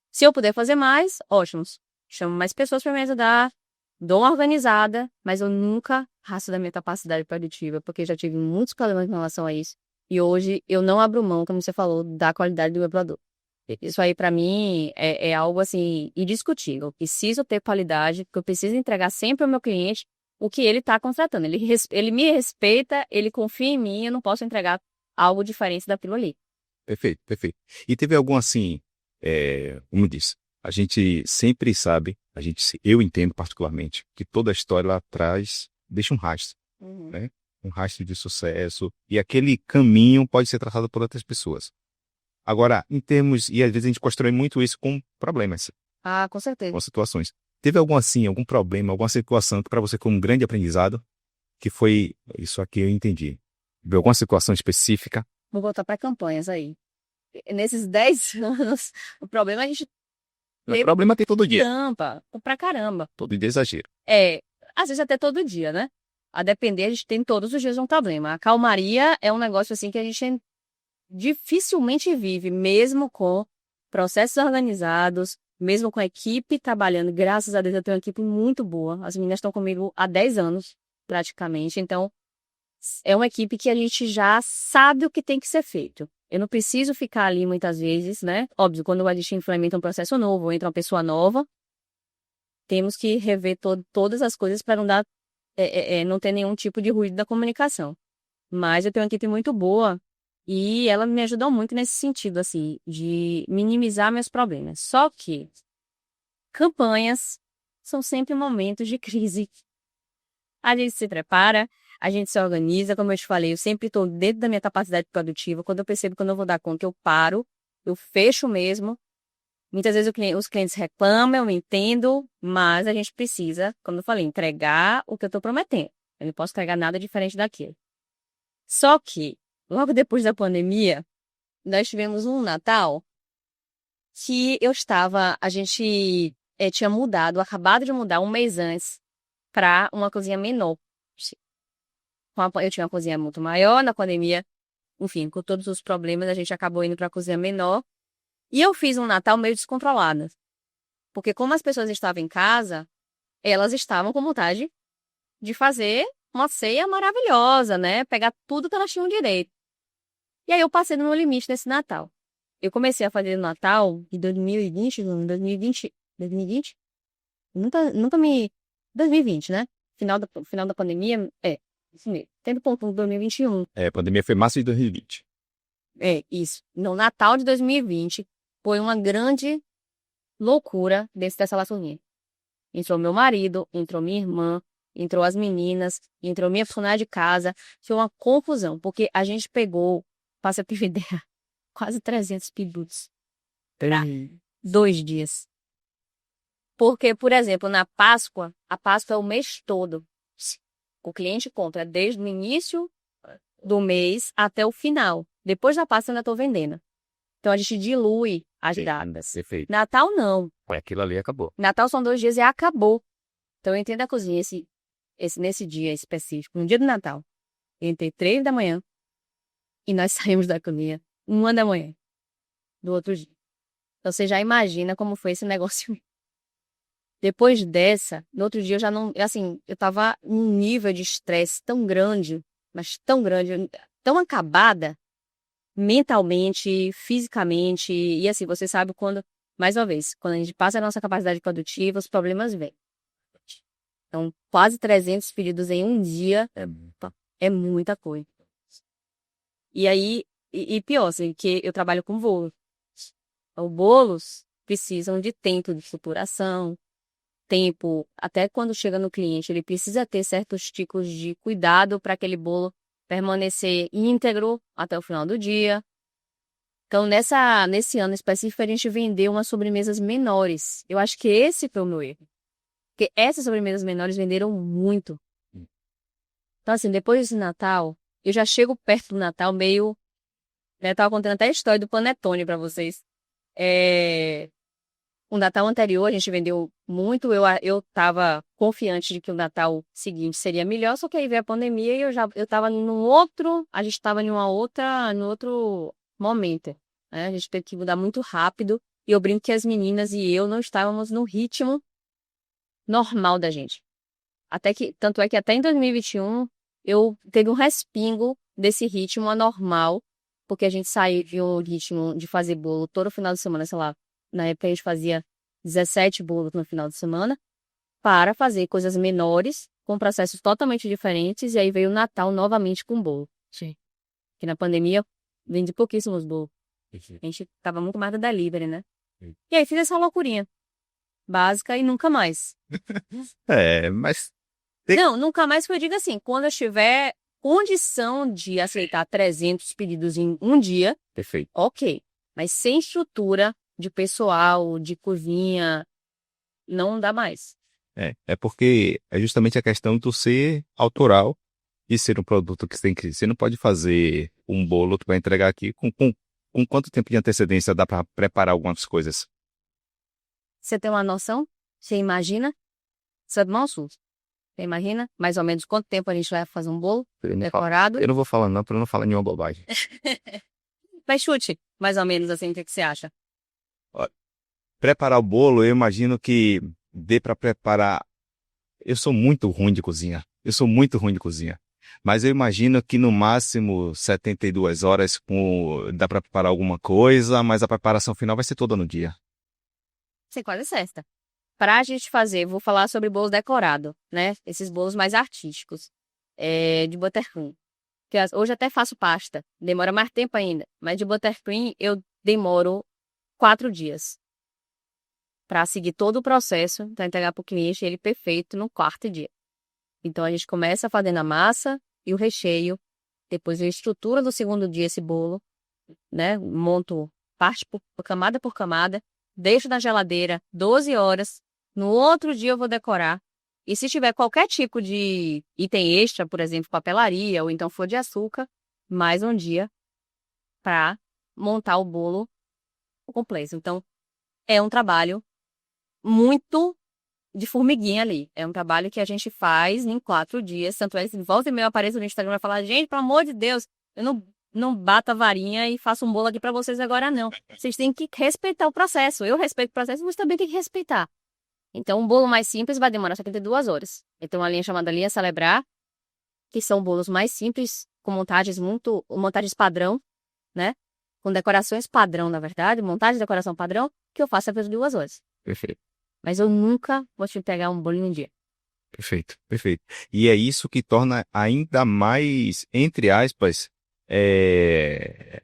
Se eu puder fazer mais, ótimo. Chamo mais pessoas para me ajudar, dou uma organizada, mas eu nunca raço da minha capacidade produtiva, porque já tive muitos problemas em relação a isso. E hoje eu não abro mão, como você falou, da qualidade do meu produto. Isso aí, para mim, é algo assim indiscutível. Eu preciso ter qualidade, porque eu preciso entregar sempre ao meu cliente o que ele está contratando. Ele me respeita, ele confia em mim, eu não posso entregar algo diferente daquilo ali. Perfeito, perfeito. E teve algum assim, como disse, a gente sempre sabe, eu entendo particularmente, que toda a história lá atrás deixa um rastro, né? Um rastro de sucesso, e aquele caminho pode ser traçado por outras pessoas. Agora, e às vezes a gente constrói muito isso com problemas, Ah, com certeza. com situações. Teve algum assim, algum problema, alguma situação que para você foi um grande aprendizado, que foi, isso aqui eu entendi, de alguma situação específica? Vou voltar para campanhas aí. Nesses 10 anos, o problema é a gente Problema tem todo dia. tampa pra caramba. Todo dia é exagero. Às vezes até todo dia, né? A depender, a gente tem todos os dias um problema. A calmaria é um negócio assim que a gente dificilmente vive, mesmo com processos organizados, mesmo com a equipe trabalhando. Graças a Deus eu tenho uma equipe muito boa. As meninas estão comigo há 10 anos, praticamente. Então, é uma equipe que a gente já sabe o que tem que ser feito. Eu não preciso ficar ali muitas vezes, né? Óbvio, quando a gente implementa um processo novo ou entra uma pessoa nova, temos que rever todas as coisas para não dar, não ter nenhum tipo de ruído da comunicação. Mas eu tenho uma equipe muito boa e ela me ajudou muito nesse sentido, assim, de minimizar meus problemas. Só que campanhas são sempre momentos de crise. A gente se prepara, a gente se organiza, como eu te falei, eu sempre estou dentro da minha capacidade produtiva. Quando eu percebo que eu não vou dar conta, eu paro, eu fecho mesmo. Muitas vezes os clientes reclamam, eu entendo, mas a gente precisa, como eu falei, entregar o que eu estou prometendo. Eu não posso entregar nada diferente daquilo. Só que, logo depois da pandemia, nós tivemos um Natal que a gente tinha acabado de mudar um mês antes, para uma cozinha menor. Eu tinha uma cozinha muito maior na pandemia, enfim, com todos os problemas, a gente acabou indo para a cozinha menor. E eu fiz um Natal meio descontrolado. Porque como as pessoas estavam em casa, elas estavam com vontade de fazer uma ceia maravilhosa, né? Pegar tudo que elas tinham direito. E aí eu passei no meu limite nesse Natal. Eu comecei a fazer o Natal em 2020. Nunca me... 2020, né? Final da pandemia, isso mesmo. Tendo ponto 2021. A pandemia foi março de 2020. Isso. No Natal de 2020, foi uma grande loucura dentro dessa laçoninha. Entrou meu marido, entrou minha irmã, entrou as meninas, entrou minha funcionária de casa. Foi uma confusão, porque a gente pegou, pra você ter uma ideia, quase 300 pedidos para 2 dias. Porque, por exemplo, na Páscoa, a Páscoa é o mês todo. O cliente compra desde o início do mês até o final. Depois da Páscoa, eu ainda estou vendendo. Então, a gente dilui as datas. Perfeito. Natal, não. Aquilo ali acabou. Natal são 2 dias e acabou. Então, eu entrei na cozinha nesse dia específico, no dia do Natal. Eu entrei 3 da manhã e nós saímos da cozinha 1 da manhã do outro dia. Então, você já imagina como foi esse negócio. Depois dessa, no outro dia eu já não... Assim, eu tava num nível de estresse tão grande, mas tão grande, tão acabada, mentalmente, fisicamente. E assim, você sabe quando... Mais uma vez, quando a gente passa a nossa capacidade produtiva, os problemas vêm. Então, quase 300 pedidos em um dia é muita coisa. E aí, e pior, assim, que eu trabalho com bolo. Então, bolos precisam de tempo de estruturação, tempo, até quando chega no cliente, ele precisa ter certos tipos de cuidado para aquele bolo permanecer íntegro até o final do dia. Então, nesse ano específico, a gente vendeu umas sobremesas menores. Eu acho que esse foi o meu erro. Porque essas sobremesas menores venderam muito. Então, assim, depois do Natal, eu já chego perto do Natal meio... Né, eu tava contando até a história do Panetone para vocês. O Natal anterior a gente vendeu muito, eu tava confiante de que o Natal seguinte seria melhor, só que aí veio a pandemia e eu tava a gente tava num outro momento, né? A gente teve que mudar muito rápido e eu brinco que as meninas e eu não estávamos no ritmo normal da gente. Tanto é que até em 2021 eu teve um respingo desse ritmo anormal, porque a gente saiu de um ritmo de fazer bolo todo final de semana, sei lá. Na época a gente fazia 17 bolos no final de semana para fazer coisas menores, com processos totalmente diferentes, e aí veio o Natal novamente com bolo. Sim. Que na pandemia vendi pouquíssimos bolos. A gente tava muito mais da delivery, né? E aí fiz essa loucurinha básica e nunca mais. Mas... Não, nunca mais que eu digo assim, quando eu tiver condição de aceitar 300 pedidos em um dia, Perfeito. ok. Mas sem estrutura de pessoal, de cozinha, não dá mais. É porque é justamente a questão do ser autoral e ser um produto que você não pode fazer um bolo que vai entregar aqui com quanto tempo de antecedência dá para preparar algumas coisas? Você tem uma noção? Você imagina? Você vai tomar um susto. Você imagina mais ou menos quanto tempo a gente vai fazer um bolo decorado? Eu não vou falar não, para não falar nenhuma bobagem. Mas chute, mais ou menos assim, o que você acha? Preparar o bolo, eu imagino que dê para preparar. Eu sou muito ruim de cozinha. Mas eu imagino que no máximo 72 horas dá para preparar alguma coisa, mas a preparação final vai ser toda no dia. Você quase acerta. Para a gente fazer, vou falar sobre bolos decorados, né? Esses bolos mais artísticos, de buttercream. Hoje até faço pasta, demora mais tempo ainda. Mas de buttercream eu demoro 4 dias para seguir todo o processo, para entregar para o cliente ele perfeito no 4º dia. Então a gente começa fazendo a massa e o recheio, depois eu estruturo no 2º dia esse bolo, né? Monto camada por camada, deixo na geladeira 12 horas, no outro dia eu vou decorar. E se tiver qualquer tipo de item extra, por exemplo, papelaria ou então flor de açúcar, mais um dia para montar o bolo completo. Então, é um trabalho muito de formiguinha ali. É um trabalho que a gente faz em 4 dias. Tanto é que volta e meia eu apareço no Instagram e falar, gente, pelo amor de Deus, eu não bato a varinha e faço um bolo aqui pra vocês agora, não. Vocês têm que respeitar o processo. Eu respeito o processo, mas também tem que respeitar. Então, um bolo mais simples vai demorar 72 horas. Então, uma linha chamada linha celebrar, que são bolos mais simples, com montagens padrão, né? Com decorações padrão, na verdade, montagem de decoração padrão, que eu faço apenas 2 horas. Perfeito, Mas eu nunca vou te pegar um bolo em um dia. perfeito, perfeito. E é isso que torna ainda mais, entre aspas, a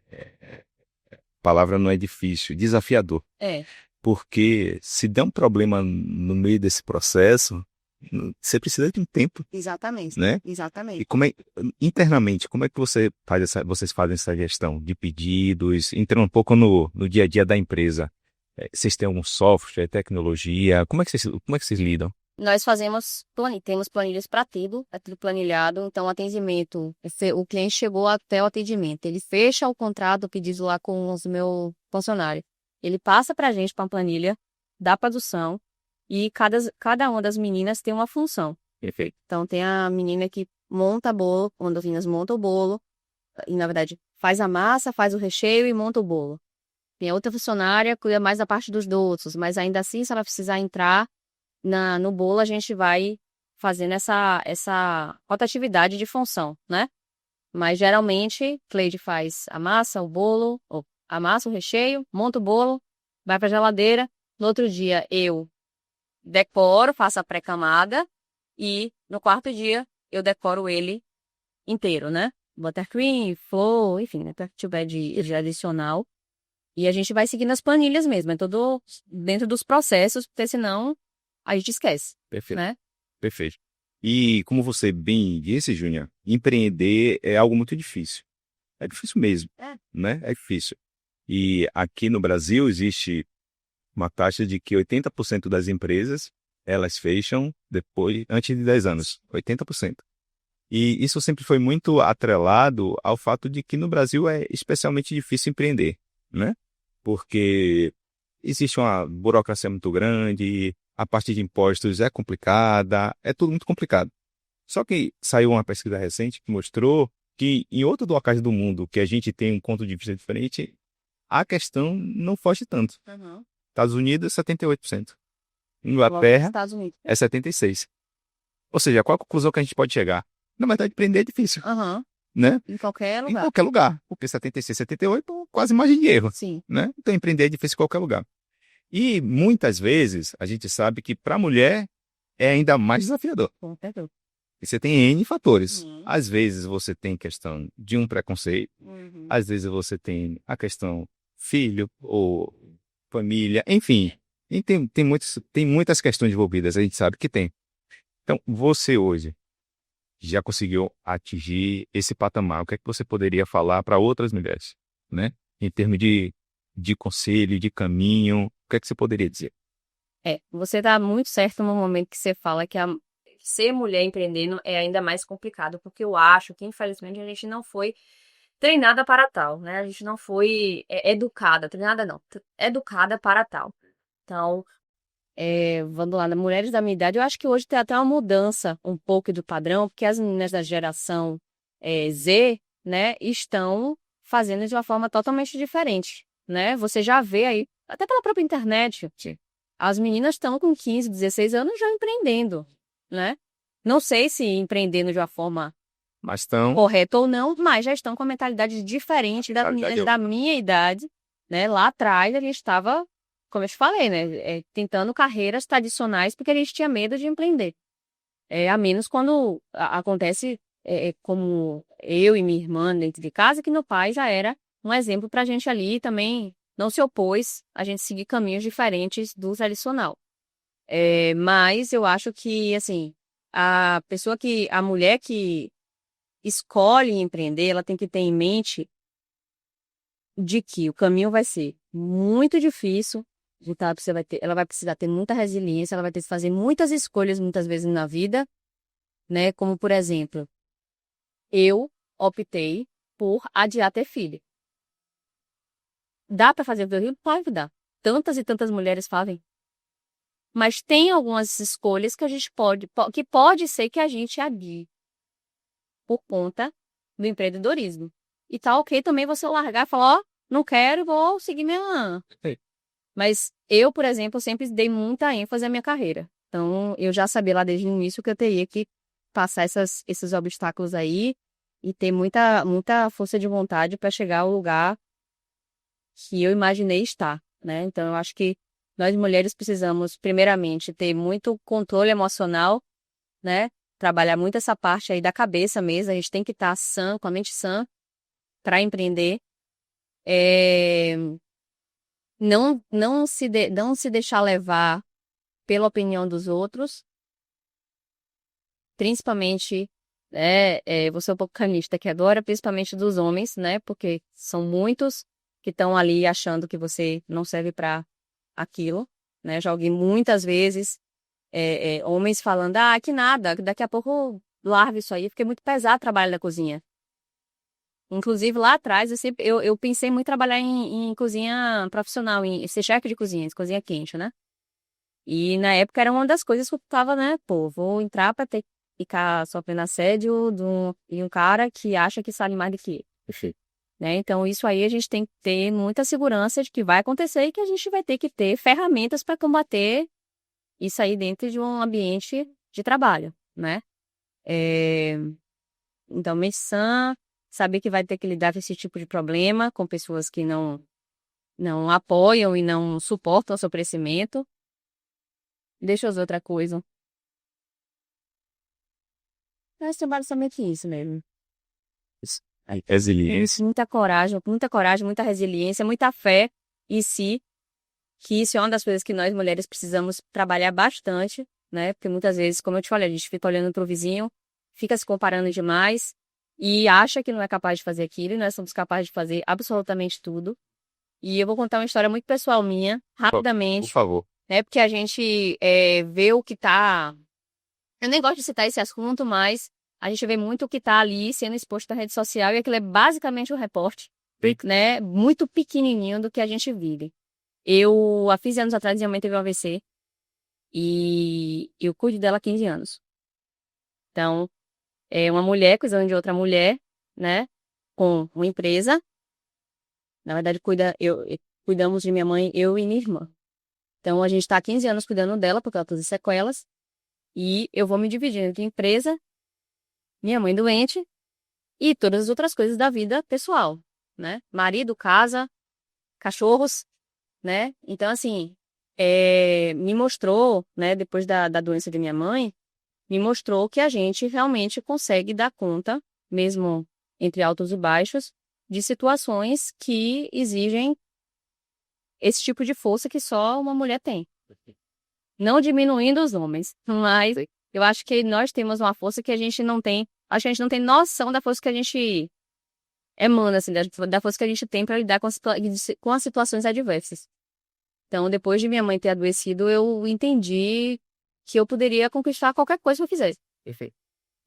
palavra não é difícil, desafiador. É. Porque se der um problema no meio desse processo, você precisa de um tempo, Exatamente. né? Exatamente. E internamente, como é que vocês fazem essa gestão de pedidos, entrando um pouco no dia a dia da empresa? Vocês têm algum software, tecnologia? Como é que vocês lidam? Nós temos planilhas para tudo, é tudo planilhado. Então, atendimento, o cliente chegou até o atendimento, ele fecha o contrato, o pedido lá com os meus funcionários. Ele passa para a gente para uma planilha da produção e cada uma das meninas tem uma função. Perfeito. Então, tem a menina que monta bolo, quando as meninas montam o bolo, e na verdade faz a massa, faz o recheio e monta o bolo. Tem a outra funcionária que cuida mais da parte dos doces, mas ainda assim, se ela precisar entrar no bolo, a gente vai fazendo essa rotatividade de função, né? Mas geralmente, Cleide faz a massa, o bolo, ou a massa, o recheio, monta o bolo, vai para a geladeira. No outro dia, eu decoro, faço a pré-camada e no quarto dia, eu decoro ele inteiro, né? Buttercream, flor, enfim, né? Tiver de adicional. E a gente vai seguindo as planilhas mesmo, é tudo dentro dos processos, porque senão a gente esquece, Perfeito. né? Perfeito. E como você bem disse, Júnior, empreender é algo muito difícil. É difícil mesmo, né? É difícil. E aqui no Brasil existe uma taxa de que 80% das empresas, elas fecham antes de 10 anos. 80%. E isso sempre foi muito atrelado ao fato de que no Brasil é especialmente difícil empreender, né? Porque existe uma burocracia muito grande, a parte de impostos é complicada, é tudo muito complicado. Só que saiu uma pesquisa recente que mostrou que em outros locais do mundo que a gente tem um ponto de vista diferente, a questão não foge tanto. Estados Unidos, 78%. Inglaterra Estados Unidos. é 76%. Ou seja, qual a conclusão que a gente pode chegar? Na verdade, empreender é difícil, né? Em qualquer Em lugar. qualquer lugar. Porque 76, 78, quase margem de erro, Sim. né? Então, empreender é difícil em qualquer lugar. E muitas vezes a gente sabe que para a mulher é ainda mais desafiador. Com certeza. E você tem N fatores. Às vezes você tem questão de um preconceito, às vezes você tem a questão filho ou família, enfim. E tem muitas questões envolvidas, a gente sabe que tem. Então, você hoje já conseguiu atingir esse patamar. O que é que você poderia falar para outras mulheres, né? Em termos de conselho, de caminho, o que é que você poderia dizer? Você está muito certo no momento que você fala que ser mulher empreendendo é ainda mais complicado, porque eu acho que, infelizmente, a gente não foi treinada para tal, né? A gente não foi educada, treinada não, educada para tal. Então, vamos lá, mulheres da minha idade, eu acho que hoje tem até uma mudança um pouco do padrão, porque as meninas da geração Z, né, estão fazendo de uma forma totalmente diferente, né? Você já vê aí, até pela própria internet, as meninas estão com 15, 16 anos já empreendendo, né? Não sei se empreendendo de uma forma Mas estão... correta ou não, mas já estão com a mentalidade diferente das meninas da minha idade, né? Lá atrás a gente estava, como eu te falei, né? Tentando carreiras tradicionais porque a gente tinha medo de empreender. A menos quando acontece como eu e minha irmã dentro de casa, que meu pai já era um exemplo para a gente ali e também não se opôs a gente seguir caminhos diferentes do tradicional. Mas eu acho que, assim, a mulher que escolhe empreender, ela tem que ter em mente de que o caminho vai ser muito difícil, então ela vai precisar ter muita resiliência, ela vai ter que fazer muitas escolhas muitas vezes na vida, né? Como, por exemplo, eu optei por adiar ter filho. Dá para fazer o filho? Pode dar. Tantas e tantas mulheres fazem. Mas tem algumas escolhas que a gente pode ser que a gente adie por conta do empreendedorismo. E tá ok também você largar e falar, ó, não quero, vou seguir minha... Mas eu, por exemplo, sempre dei muita ênfase à minha carreira. Então, eu já sabia lá desde o início que eu teria que passar esses obstáculos aí e ter muita força de vontade para chegar ao lugar que eu imaginei estar, né? Então, eu acho que nós mulheres precisamos, primeiramente, ter muito controle emocional, né? Trabalhar muito essa parte aí da cabeça mesmo. A gente tem que estar sã, com a mente sã, para empreender. Não se deixar levar pela opinião dos outros, principalmente, vou ser um pouco canista aqui agora, principalmente dos homens, né? Porque são muitos que estão ali achando que você não serve para aquilo, né? Já ouvi muitas vezes homens falando, que nada, daqui a pouco eu largo isso aí, porque é muito pesado o trabalho da cozinha. Inclusive, lá atrás, eu pensei muito em trabalhar em cozinha profissional, em ser chefe de cozinha quente, né? E na época era uma das coisas que eu tava, né? Pô, vou entrar pra ter que ficar sofrendo assédio de um cara que acha que sabe mais do que eu. Perfeito. Né? Então, isso aí a gente tem que ter muita segurança de que vai acontecer e que a gente vai ter que ter ferramentas para combater isso aí dentro de um ambiente de trabalho, né? Então, mente sã, saber que vai ter que lidar com esse tipo de problema, com pessoas que não apoiam e não suportam o seu crescimento. Deixa eu ver outra coisa. Mas trabalho somente isso mesmo. Resiliência. Muita coragem, muita resiliência, muita fé em si, que isso é uma das coisas que nós mulheres precisamos trabalhar bastante, né? Porque muitas vezes, como eu te falei, a gente fica olhando pro vizinho, fica se comparando demais e acha que não é capaz de fazer aquilo, e nós somos capazes de fazer absolutamente tudo. E eu vou contar uma história muito pessoal minha, rapidamente. Por favor. Né? Porque a gente vê o que tá... Eu nem gosto de citar esse assunto, mas a gente vê muito o que tá ali sendo exposto na rede social e aquilo é basicamente um reporte, né? Muito pequenininho do que a gente vive. Há 15 anos atrás, minha mãe teve um AVC e eu cuido dela há 15 anos. Então, é uma mulher cuidando de outra mulher, né? Com uma empresa. Na verdade, cuidamos de minha mãe, eu e minha irmã. Então, a gente está há 15 anos cuidando dela, porque ela tem sequelas. E eu vou me dividindo entre empresa, minha mãe doente e todas as outras coisas da vida pessoal, né? Marido, casa, cachorros, né? Então, assim, me mostrou, né, depois da doença de minha mãe, me mostrou que a gente realmente consegue dar conta, mesmo entre altos e baixos, de situações que exigem esse tipo de força que só uma mulher tem. Não diminuindo os homens, mas eu acho que nós temos uma força que a gente não tem. Acho que a gente não tem noção da força que a gente emana, assim, da força que a gente tem para lidar com as situações adversas. Então, depois de minha mãe ter adoecido, eu entendi que eu poderia conquistar qualquer coisa que eu quisesse. Perfeito.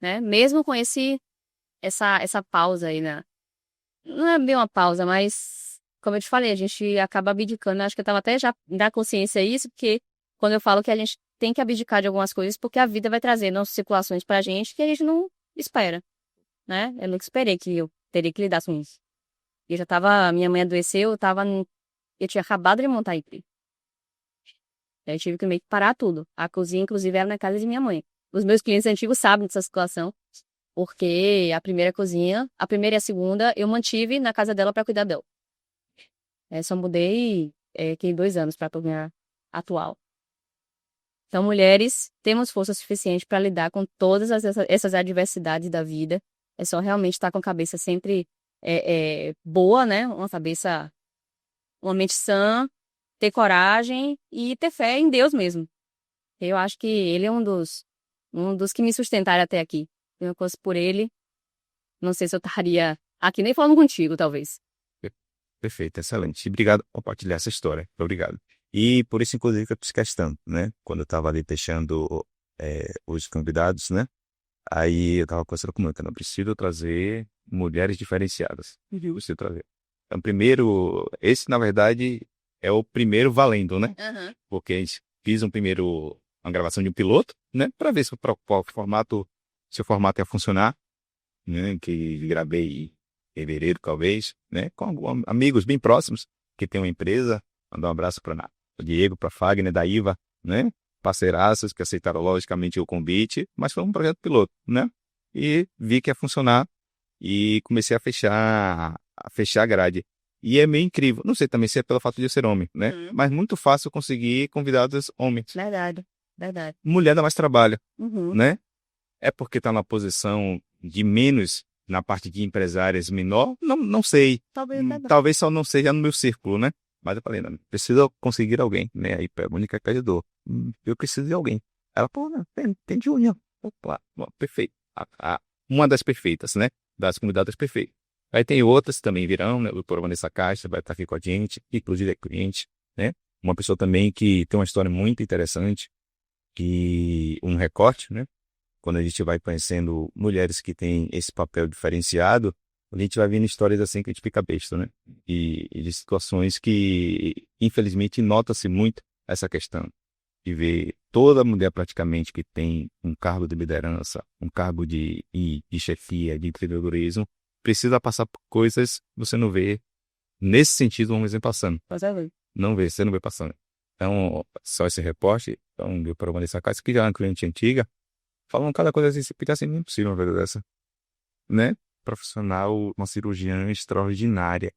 Né? Mesmo com essa pausa aí, né? Não é bem uma pausa, mas, como eu te falei, a gente acaba abdicando. Acho que eu tava até já da consciência isso, porque quando eu falo que a gente tem que abdicar de algumas coisas, porque a vida vai trazendo situações pra gente que a gente não espera, né? Eu nunca esperei que eu teria que lidar com isso. Minha mãe adoeceu, eu tinha acabado de montar a empresa. Eu tive que meio que parar tudo. A cozinha, inclusive, era na casa de minha mãe. Os meus clientes antigos sabem dessa situação, porque a primeira e a segunda, eu mantive na casa dela para cuidar dela. Só mudei aqui 2 anos para a cozinha atual. Então, mulheres, temos força suficiente para lidar com todas essas adversidades da vida. É só realmente estar com a cabeça sempre boa, né? Uma mente sã, ter coragem e ter fé em Deus mesmo. Eu acho que ele é um dos que me sustentaram até aqui. Se não fosse por ele, não sei se eu estaria aqui nem falando contigo, talvez. Perfeito, excelente. Obrigado por compartilhar essa história. Obrigado. E por isso, inclusive, que eu te questão, né? Quando eu estava ali deixando os convidados, né? Aí eu estava conversando com o meu, que eu não preciso trazer mulheres diferenciadas. Preciso trazer. Então, primeiro, esse, na verdade, é o primeiro valendo, né? Uhum. Porque a gente fiz uma gravação de um piloto, né? Para ver se se o formato ia funcionar, né? Que gravei em fevereiro, talvez, né? Com amigos bem próximos que tem uma empresa. Mandar um abraço para o Diego, para a Fagner, da IVA, né? Parceiraços que aceitaram logicamente o convite, mas foi um projeto piloto, né? E vi que ia funcionar e comecei a fechar a grade. E é meio incrível. Não sei também se é pelo fato de eu ser homem, né? Mas muito fácil conseguir convidados homens. Verdade, verdade. Mulher dá mais trabalho, Uhum. né? É porque está na posição de menos, na parte de empresárias menor? Não sei. Talvez verdade. Talvez só não seja no meu círculo, né? Mas eu falei, não, preciso conseguir alguém, né? Aí a Mônica que ajudou. Eu preciso de alguém. Ela, pô, não, tem Júnior. Opa, perfeito. Uma das perfeitas, né? Das comunidades perfeitas. Aí tem outras que também virão, né? O Vanessa Caixa vai estar aqui com a gente, inclusive é cliente, né? Uma pessoa também que tem uma história muito interessante, que um recorte, né? Quando a gente vai conhecendo mulheres que têm esse papel diferenciado, a gente vai vendo histórias assim que a gente fica besta, né? E de situações que, infelizmente, nota-se muito essa questão de ver toda mulher praticamente que tem um cargo de liderança, um cargo de chefia, de empreendedorismo, precisa passar por coisas que você não vê. Nesse sentido, homens vem passando. Não vê, você não vê passando. Então, só esse reporte, então, deu para o Vanessa Caixa, que já é uma cliente antiga, falando cada coisa assim, você fica assim, não é possível uma coisa dessa, né? Profissional, uma cirurgiã extraordinária,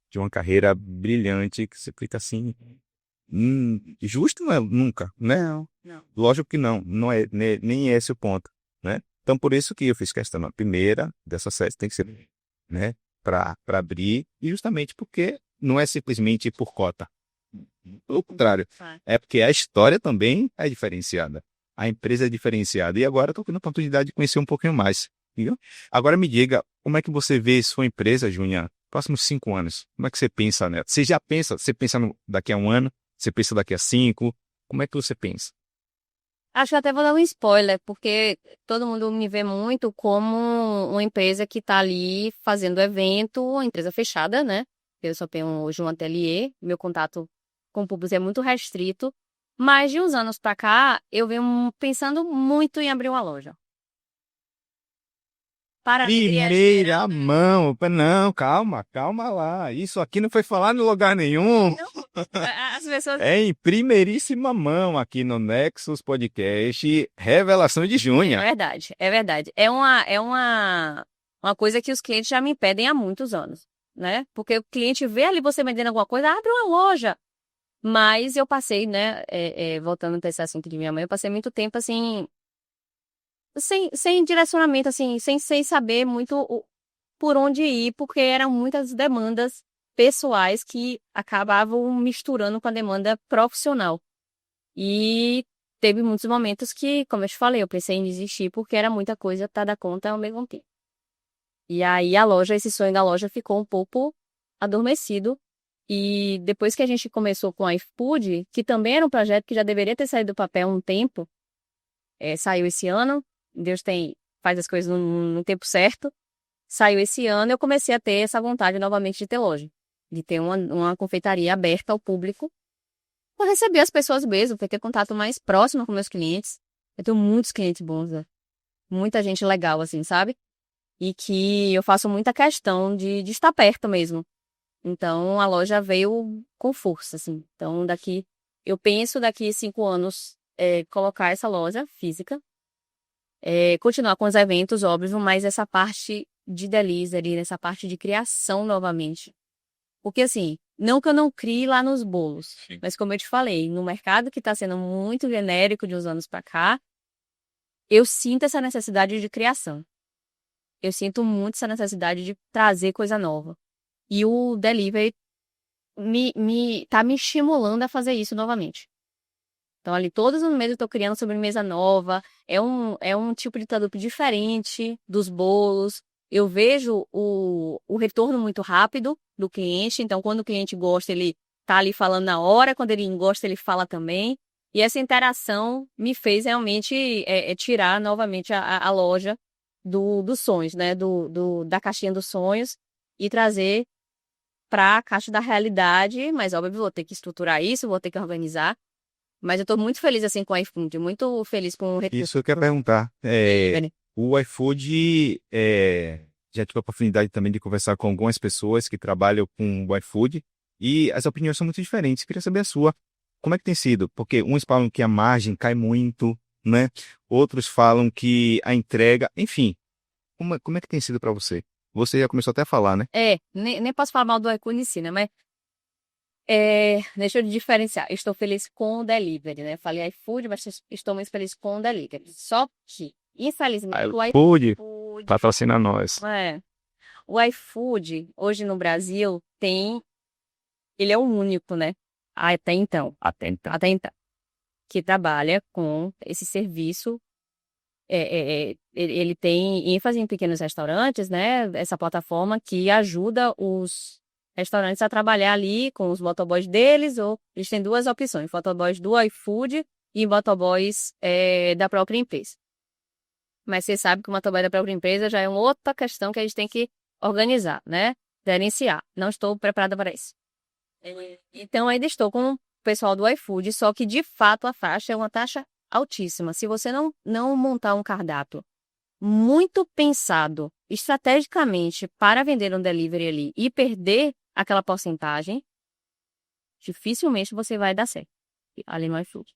de uma carreira brilhante, que você fica assim, justo não é nunca, né? Não. Lógico que não é, nem esse o ponto, né? Então, por isso que eu fiz questão, a primeira dessas sete tem que ser, né? Para abrir, e justamente porque não é simplesmente por cota. Pelo contrário, é porque a história também é diferenciada. A empresa é diferenciada. E agora estou tendo a oportunidade de conhecer um pouquinho mais. Entendeu? Agora me diga, como é que você vê sua empresa, Júnior, próximos 5 anos? Como é que você pensa nela? Você pensa daqui a 1 ano? Você pensa daqui a 5? Como é que você pensa? Acho que até vou dar um spoiler, porque todo mundo me vê muito como uma empresa que está ali fazendo evento, uma empresa fechada, né? Eu só tenho hoje um ateliê, meu contato com o público é muito restrito. Mas de uns anos para cá, eu venho pensando muito em abrir uma loja. Para Primeira mão. Não, calma lá. Isso aqui não foi falado em lugar nenhum. As pessoas... É em primeiríssima mão aqui no Nexus Podcast, Revelação de Júnior. É verdade. É uma coisa que os clientes já me pedem há muitos anos, né? Porque o cliente vê ali você vendendo alguma coisa, abre uma loja. Mas eu passei, né, voltando para esse assunto de minha mãe, eu passei muito tempo, assim, sem direcionamento, assim, sem saber muito por onde ir, porque eram muitas demandas pessoais que acabavam misturando com a demanda profissional. E teve muitos momentos que, como eu te falei, eu pensei em desistir, porque era muita coisa para dar conta ao mesmo tempo. E aí esse sonho da loja ficou um pouco adormecido. E depois que a gente começou com a iFood, que também era um projeto que já deveria ter saído do papel há um tempo, saiu esse ano, Deus faz as coisas no tempo certo, saiu esse ano, eu comecei a ter essa vontade novamente de ter loja, de ter uma confeitaria aberta ao público, para receber as pessoas mesmo, para ter contato mais próximo com meus clientes. Eu tenho muitos clientes bons, né? Muita gente legal, assim, sabe? E que eu faço muita questão de estar perto mesmo. Então, a loja veio com força, assim. Então, eu penso daqui 5 anos colocar essa loja física, continuar com os eventos, óbvio, mas essa parte de delivery, essa parte de criação novamente. Porque, assim, não que eu não crie lá nos bolos, mas como eu te falei, no mercado que está sendo muito genérico de uns anos para cá, eu sinto essa necessidade de criação. Eu sinto muito essa necessidade de trazer coisa nova. E o delivery tá me estimulando a fazer isso novamente. Então, ali, todos os meses eu tô criando sobremesa nova. É um tipo de produto diferente dos bolos. Eu vejo o retorno muito rápido do cliente. Então, quando o cliente gosta, ele tá ali falando na hora. Quando ele não gosta, ele fala também. E essa interação me fez realmente tirar novamente a loja dos sonhos, né? Da caixinha dos sonhos e trazer para a caixa da realidade, mas óbvio, vou ter que estruturar isso, vou ter que organizar. Mas eu tô muito feliz, assim, com o iFood, muito feliz com o recurso. Isso eu quero perguntar. O iFood, já tive a oportunidade também de conversar com algumas pessoas que trabalham com o iFood e as opiniões são muito diferentes. Queria saber a sua. Como é que tem sido? Porque uns falam que a margem cai muito, né? Outros falam que a entrega... Enfim, como é que tem sido para você? Você já começou até a falar, né? Nem posso falar mal do iFood em si, né? Mas deixa eu diferenciar. Eu estou feliz com o delivery, né? Falei iFood, mas estou muito feliz com o delivery. Só que, infelizmente, o iFood iFood... patrocina nós. O iFood, hoje no Brasil, ele é o único, né? Até então, que trabalha com esse serviço. Ele tem ênfase em pequenos restaurantes, né? Essa plataforma que ajuda os restaurantes a trabalhar ali com os motoboys deles, ou eles têm duas opções, motoboys do iFood e motoboys da própria empresa. Mas você sabe que o motoboy da própria empresa já é uma outra questão que a gente tem que organizar, né? Gerenciar. Não estou preparada para isso. Então, ainda estou com o pessoal do iFood, só que, de fato, a taxa é uma taxa altíssima. Se você não montar um cardápio muito pensado estrategicamente para vender um delivery ali e perder aquela porcentagem, dificilmente você vai dar certo ali no iFood,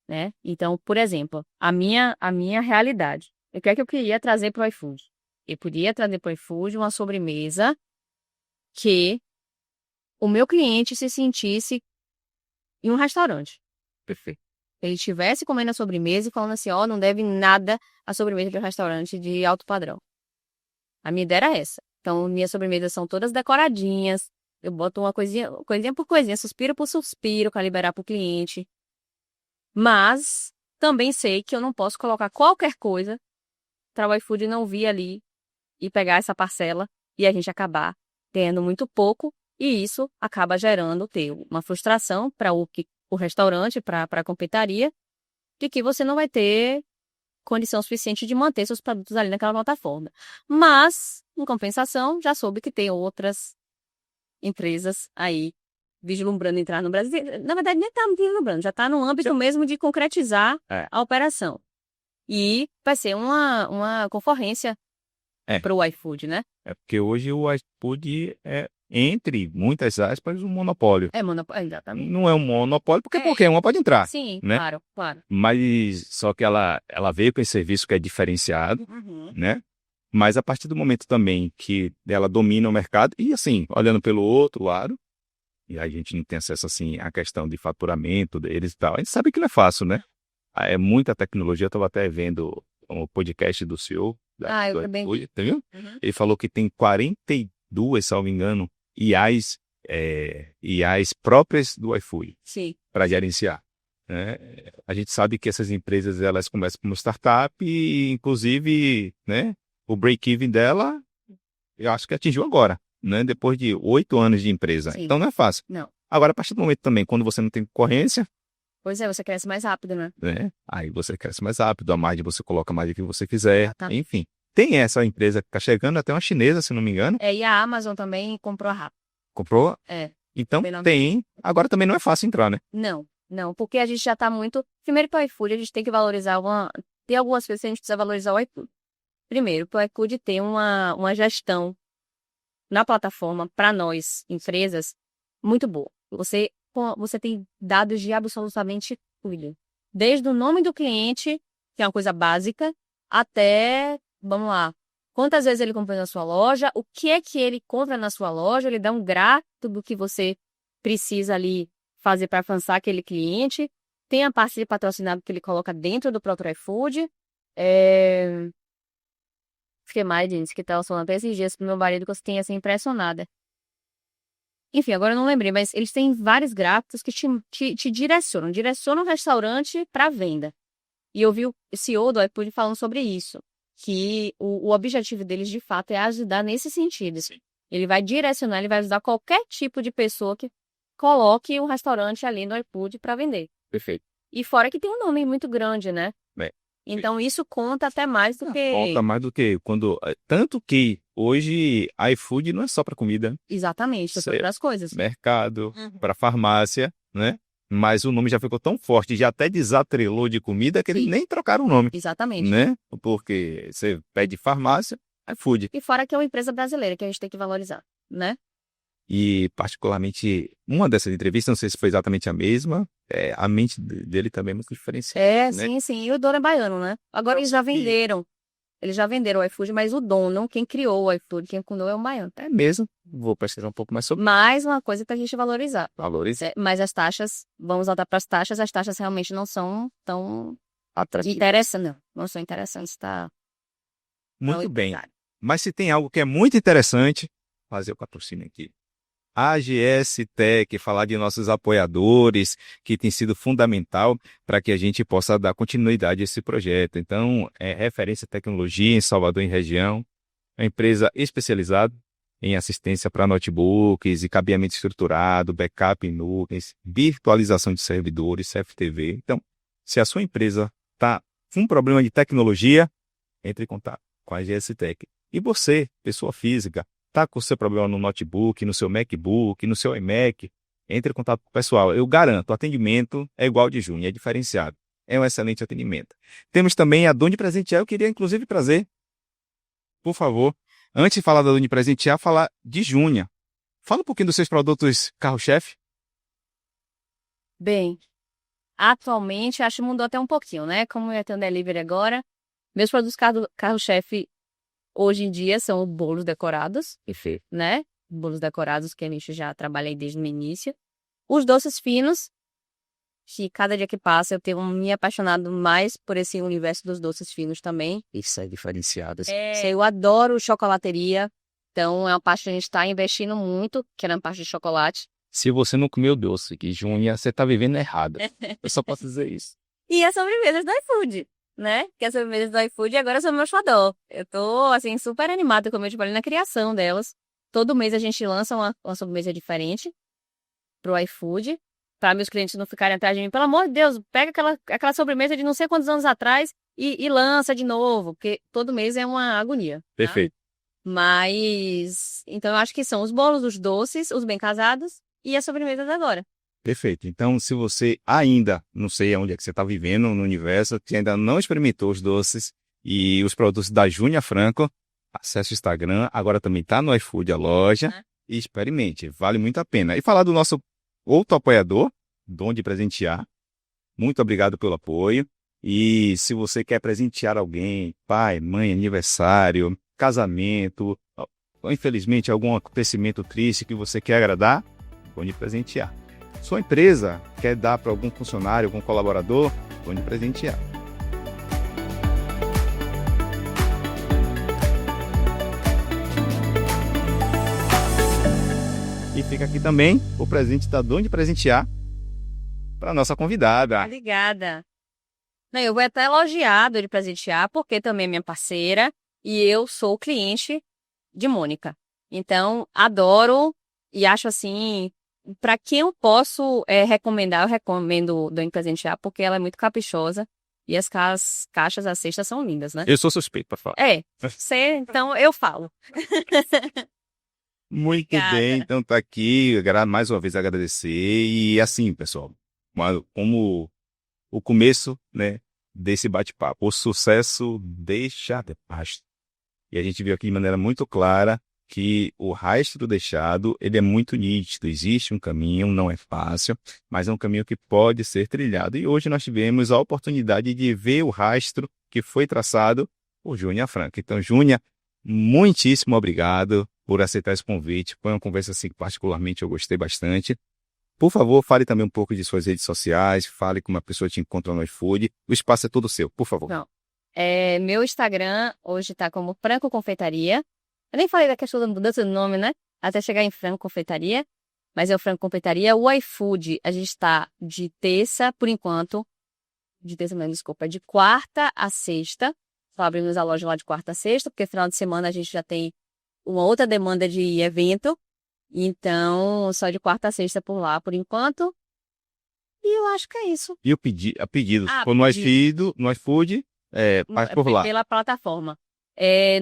né? Então, por exemplo, a minha realidade, o que é que eu queria trazer para o iFood? Eu podia trazer para o iFood uma sobremesa que o meu cliente se sentisse em um restaurante. Perfeito. Ele estivesse comendo a sobremesa e falando assim, não deve nada a sobremesa de um restaurante de alto padrão. A minha ideia era essa. Então, minhas sobremesas são todas decoradinhas. Eu boto uma coisinha por coisinha, suspiro por suspiro, para liberar para o cliente. Mas também sei que eu não posso colocar qualquer coisa para o iFood não vir ali e pegar essa parcela e a gente acabar tendo muito pouco. E isso acaba gerando uma frustração para o restaurante, para a confeitaria, de que você não vai ter condição suficiente de manter seus produtos ali naquela plataforma. Mas, em compensação, já soube que tem outras empresas aí vislumbrando entrar no Brasil. Na verdade, nem está vislumbrando, já está no âmbito mesmo de concretizar a operação. E vai ser uma concorrência para o iFood, né? Porque hoje o iFood é, entre muitas aspas, um monopólio. Exatamente. Não é um monopólio porque qualquer uma pode entrar. Sim, né? Claro. Mas só que ela veio com esse serviço que é diferenciado, né? Mas a partir do momento também que ela domina o mercado, e assim, olhando pelo outro lado, e a gente não tem acesso assim à questão de faturamento deles e tal, a gente sabe que não é fácil, né? É muita tecnologia, eu estava até vendo um podcast do CEO, eu também vi. tá vendo? Ele falou que tem 42, salvo engano, IAs próprias do iFood para gerenciar. Né? A gente sabe que essas empresas elas começam como startup e, inclusive, né, o break-even dela, eu acho que atingiu agora, né, depois de 8 anos de empresa. Sim. Então não é fácil. Não. Agora, a partir do momento também, quando você não tem concorrência... Pois é, você cresce mais rápido, né? Aí você cresce mais rápido, a margem você coloca mais do que você quiser, enfim. Tá. Tem essa empresa que está chegando, até uma chinesa, se não me engano. E a Amazon também comprou a Rappi. Comprou? Então tem. Agora também não é fácil entrar, né? Não, porque a gente já está muito... Primeiro, para o iFood, a gente tem que valorizar Tem algumas coisas que a gente precisa valorizar o iFood. Primeiro, para o iFood ter uma gestão na plataforma, para nós, empresas, muito boa. Você tem dados de absolutamente tudo. Desde o nome do cliente, que é uma coisa básica, até, vamos lá, quantas vezes ele comprou na sua loja, o que é que ele compra na sua loja, ele dá um gráfico do que você precisa ali fazer para avançar aquele cliente. Tem a parte de patrocinado que ele coloca dentro do próprio iFood. Fiquei mais, gente, que estava falando até esses dias pro meu marido que eu fiquei assim impressionada. Enfim, agora eu não lembrei, mas eles têm vários gráficos que te direcionam o restaurante para venda. E eu vi o CEO do iFood falando sobre isso, que o objetivo deles, de fato, é ajudar nesse sentido. Sim. Ele vai direcionar, ele vai ajudar qualquer tipo de pessoa que coloque um restaurante ali no iFood para vender. Perfeito. E fora que tem um nome muito grande, né? Então isso conta até mais do que... Conta mais do que quando... Tanto que hoje iFood não é só para comida. Exatamente, para outras coisas. Mercado, para farmácia, né? mas o nome já ficou tão forte, já até desatrelou de comida que eles Sim. nem trocaram o nome, Exatamente. né? Porque você pede farmácia, iFood. E fora que é uma empresa brasileira que a gente tem que valorizar, né? E, particularmente, uma dessas entrevistas, não sei se foi exatamente a mesma, a mente dele também é muito diferenciada, né? Sim. E o dono é baiano, né? Agora eles já venderam. Eles já venderam o iFood, mas o dono, quem criou o iFood, quem fundou é um baiano. É mesmo. Vou pesquisar um pouco mais sobre Mais uma coisa pra gente valorizar. valores Mas as taxas, vamos voltar para as taxas realmente não são tão atrativos. interessantes, não são interessantes, tá? Muito bem. Mas se tem algo que é muito interessante, fazer o patrocínio aqui. AGS Tech, falar de nossos apoiadores, que tem sido fundamental para que a gente possa dar continuidade a esse projeto. Então, é referência tecnologia em Salvador e região, uma empresa especializada em assistência para notebooks e cabeamento estruturado, backup em nuvens, virtualização de servidores, CFTV. Então, se a sua empresa está com um problema de tecnologia, entre em contato com a AGS Tech. E você, pessoa física, está com o seu problema no notebook, no seu MacBook, no seu iMac, entre em contato com o pessoal. Eu garanto, o atendimento é igual de junho, é diferenciado. É um excelente atendimento. Temos também a Dom Presentear. Eu queria, inclusive, trazer, por favor, antes de falar da Dom Presentear, falar de Júnia. Fala um pouquinho dos seus produtos carro-chefe. Bem, atualmente, acho que mudou até um pouquinho, né? Como eu ia ter um delivery agora, meus produtos carro-chefe hoje em dia são bolos decorados, né? Bolos decorados que a gente já trabalhei desde o início. Os doces finos, que cada dia que passa eu tenho me apaixonado mais por esse universo dos doces finos também. Isso é diferenciado. Eu adoro chocolateria, então é uma parte que a gente está investindo muito, que é na parte de chocolate. Se você não comeu doce, que Júnia, você tá vivendo errado. Eu só posso dizer isso. E as sobremesas do iFood, né? Que as sobremesas do iFood agora são meu xodó. Eu tô, assim, super animada, como eu te falei, na criação delas. Todo mês a gente lança uma sobremesa diferente pro iFood, para meus clientes não ficarem atrás de mim. Pelo amor de Deus, pega aquela sobremesa de não sei quantos anos atrás e lança de novo, porque todo mês é uma agonia. Tá? Perfeito. Mas, então eu acho que são os bolos, os doces, os bem casados e as sobremesas agora. Perfeito. Então, se você ainda, não sei onde é que você está vivendo no universo, que ainda não experimentou os doces e os produtos da Júnia Franco, acesse o Instagram, agora também está no iFood, a loja, e experimente, vale muito a pena. E falar do nosso outro apoiador, Dom Presentear, muito obrigado pelo apoio. E se você quer presentear alguém, pai, mãe, aniversário, casamento, ou infelizmente algum acontecimento triste que você quer agradar, Dom Presentear. Sua empresa quer dar para algum funcionário, algum colaborador, Dom Presentear. E fica aqui também o presente da Dom Presentear para a nossa convidada. Obrigada. Não, eu vou até elogiar a Dom Presentear, porque também é minha parceira e eu sou cliente de Mônica. Então, adoro e acho assim, para quem eu posso recomendar, eu recomendo Dom Presentear, porque ela é muito caprichosa e as caixas, as cestas são lindas, né? Eu sou suspeito para falar. Então eu falo. Muito Obrigada. bem, então tá aqui, mais uma vez agradecer. E assim, pessoal, como o começo, né, desse bate-papo, o sucesso deixa de rastro. E a gente viu aqui de maneira muito clara que o rastro deixado, ele é muito nítido, existe um caminho, não é fácil, mas é um caminho que pode ser trilhado. E hoje nós tivemos a oportunidade de ver o rastro que foi traçado por Júnia Franco. Então, Júnia, muitíssimo obrigado por aceitar esse convite. Foi uma conversa assim que particularmente eu gostei bastante. Por favor, fale também um pouco de suas redes sociais, fale como a pessoa te encontra no iFood. O espaço é todo seu, por favor. Não. Meu Instagram hoje está como Franco Confeitaria. Eu nem falei da questão da mudança do nome, né? Até chegar em Franco Confeitaria. Mas é o Franco Confeitaria. O iFood, a gente está de terça, por enquanto. De terça, não, desculpa. De quarta a sexta. Só abrimos a loja lá de quarta a sexta, porque final de semana a gente já tem uma outra demanda de evento. Então, só de quarta a sexta por lá, por enquanto. E eu acho que é isso. E o pedido? Por no iFood, parte por lá. Pela plataforma.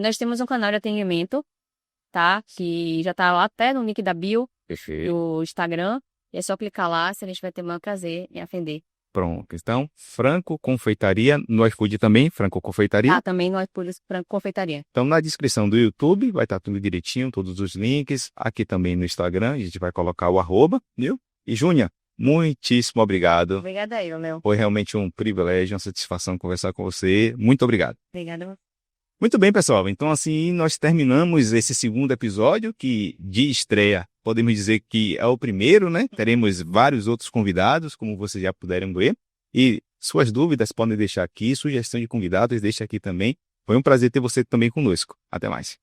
Nós temos um canal de atendimento, tá? Que já tá lá até no link da bio Perfeito. do Instagram. E é só clicar lá, se a gente vai ter o maior prazer em atender. Pronto. Então, Franco Confeitaria, no iFood também, Franco Confeitaria. Ah, também no iFood Franco Confeitaria. Então, na descrição do YouTube vai estar tudo direitinho, todos os links. Aqui também no Instagram, a gente vai colocar o @, viu? E Júnia, muitíssimo obrigado. Obrigada aí, Léo. Foi realmente um privilégio, uma satisfação conversar com você. Muito obrigado. Obrigada. Muito bem, pessoal. Então, assim, nós terminamos esse segundo episódio, que de estreia, podemos dizer que é o primeiro, né? Teremos vários outros convidados, como vocês já puderam ver. E suas dúvidas podem deixar aqui, sugestão de convidados, deixa aqui também. Foi um prazer ter você também conosco. Até mais.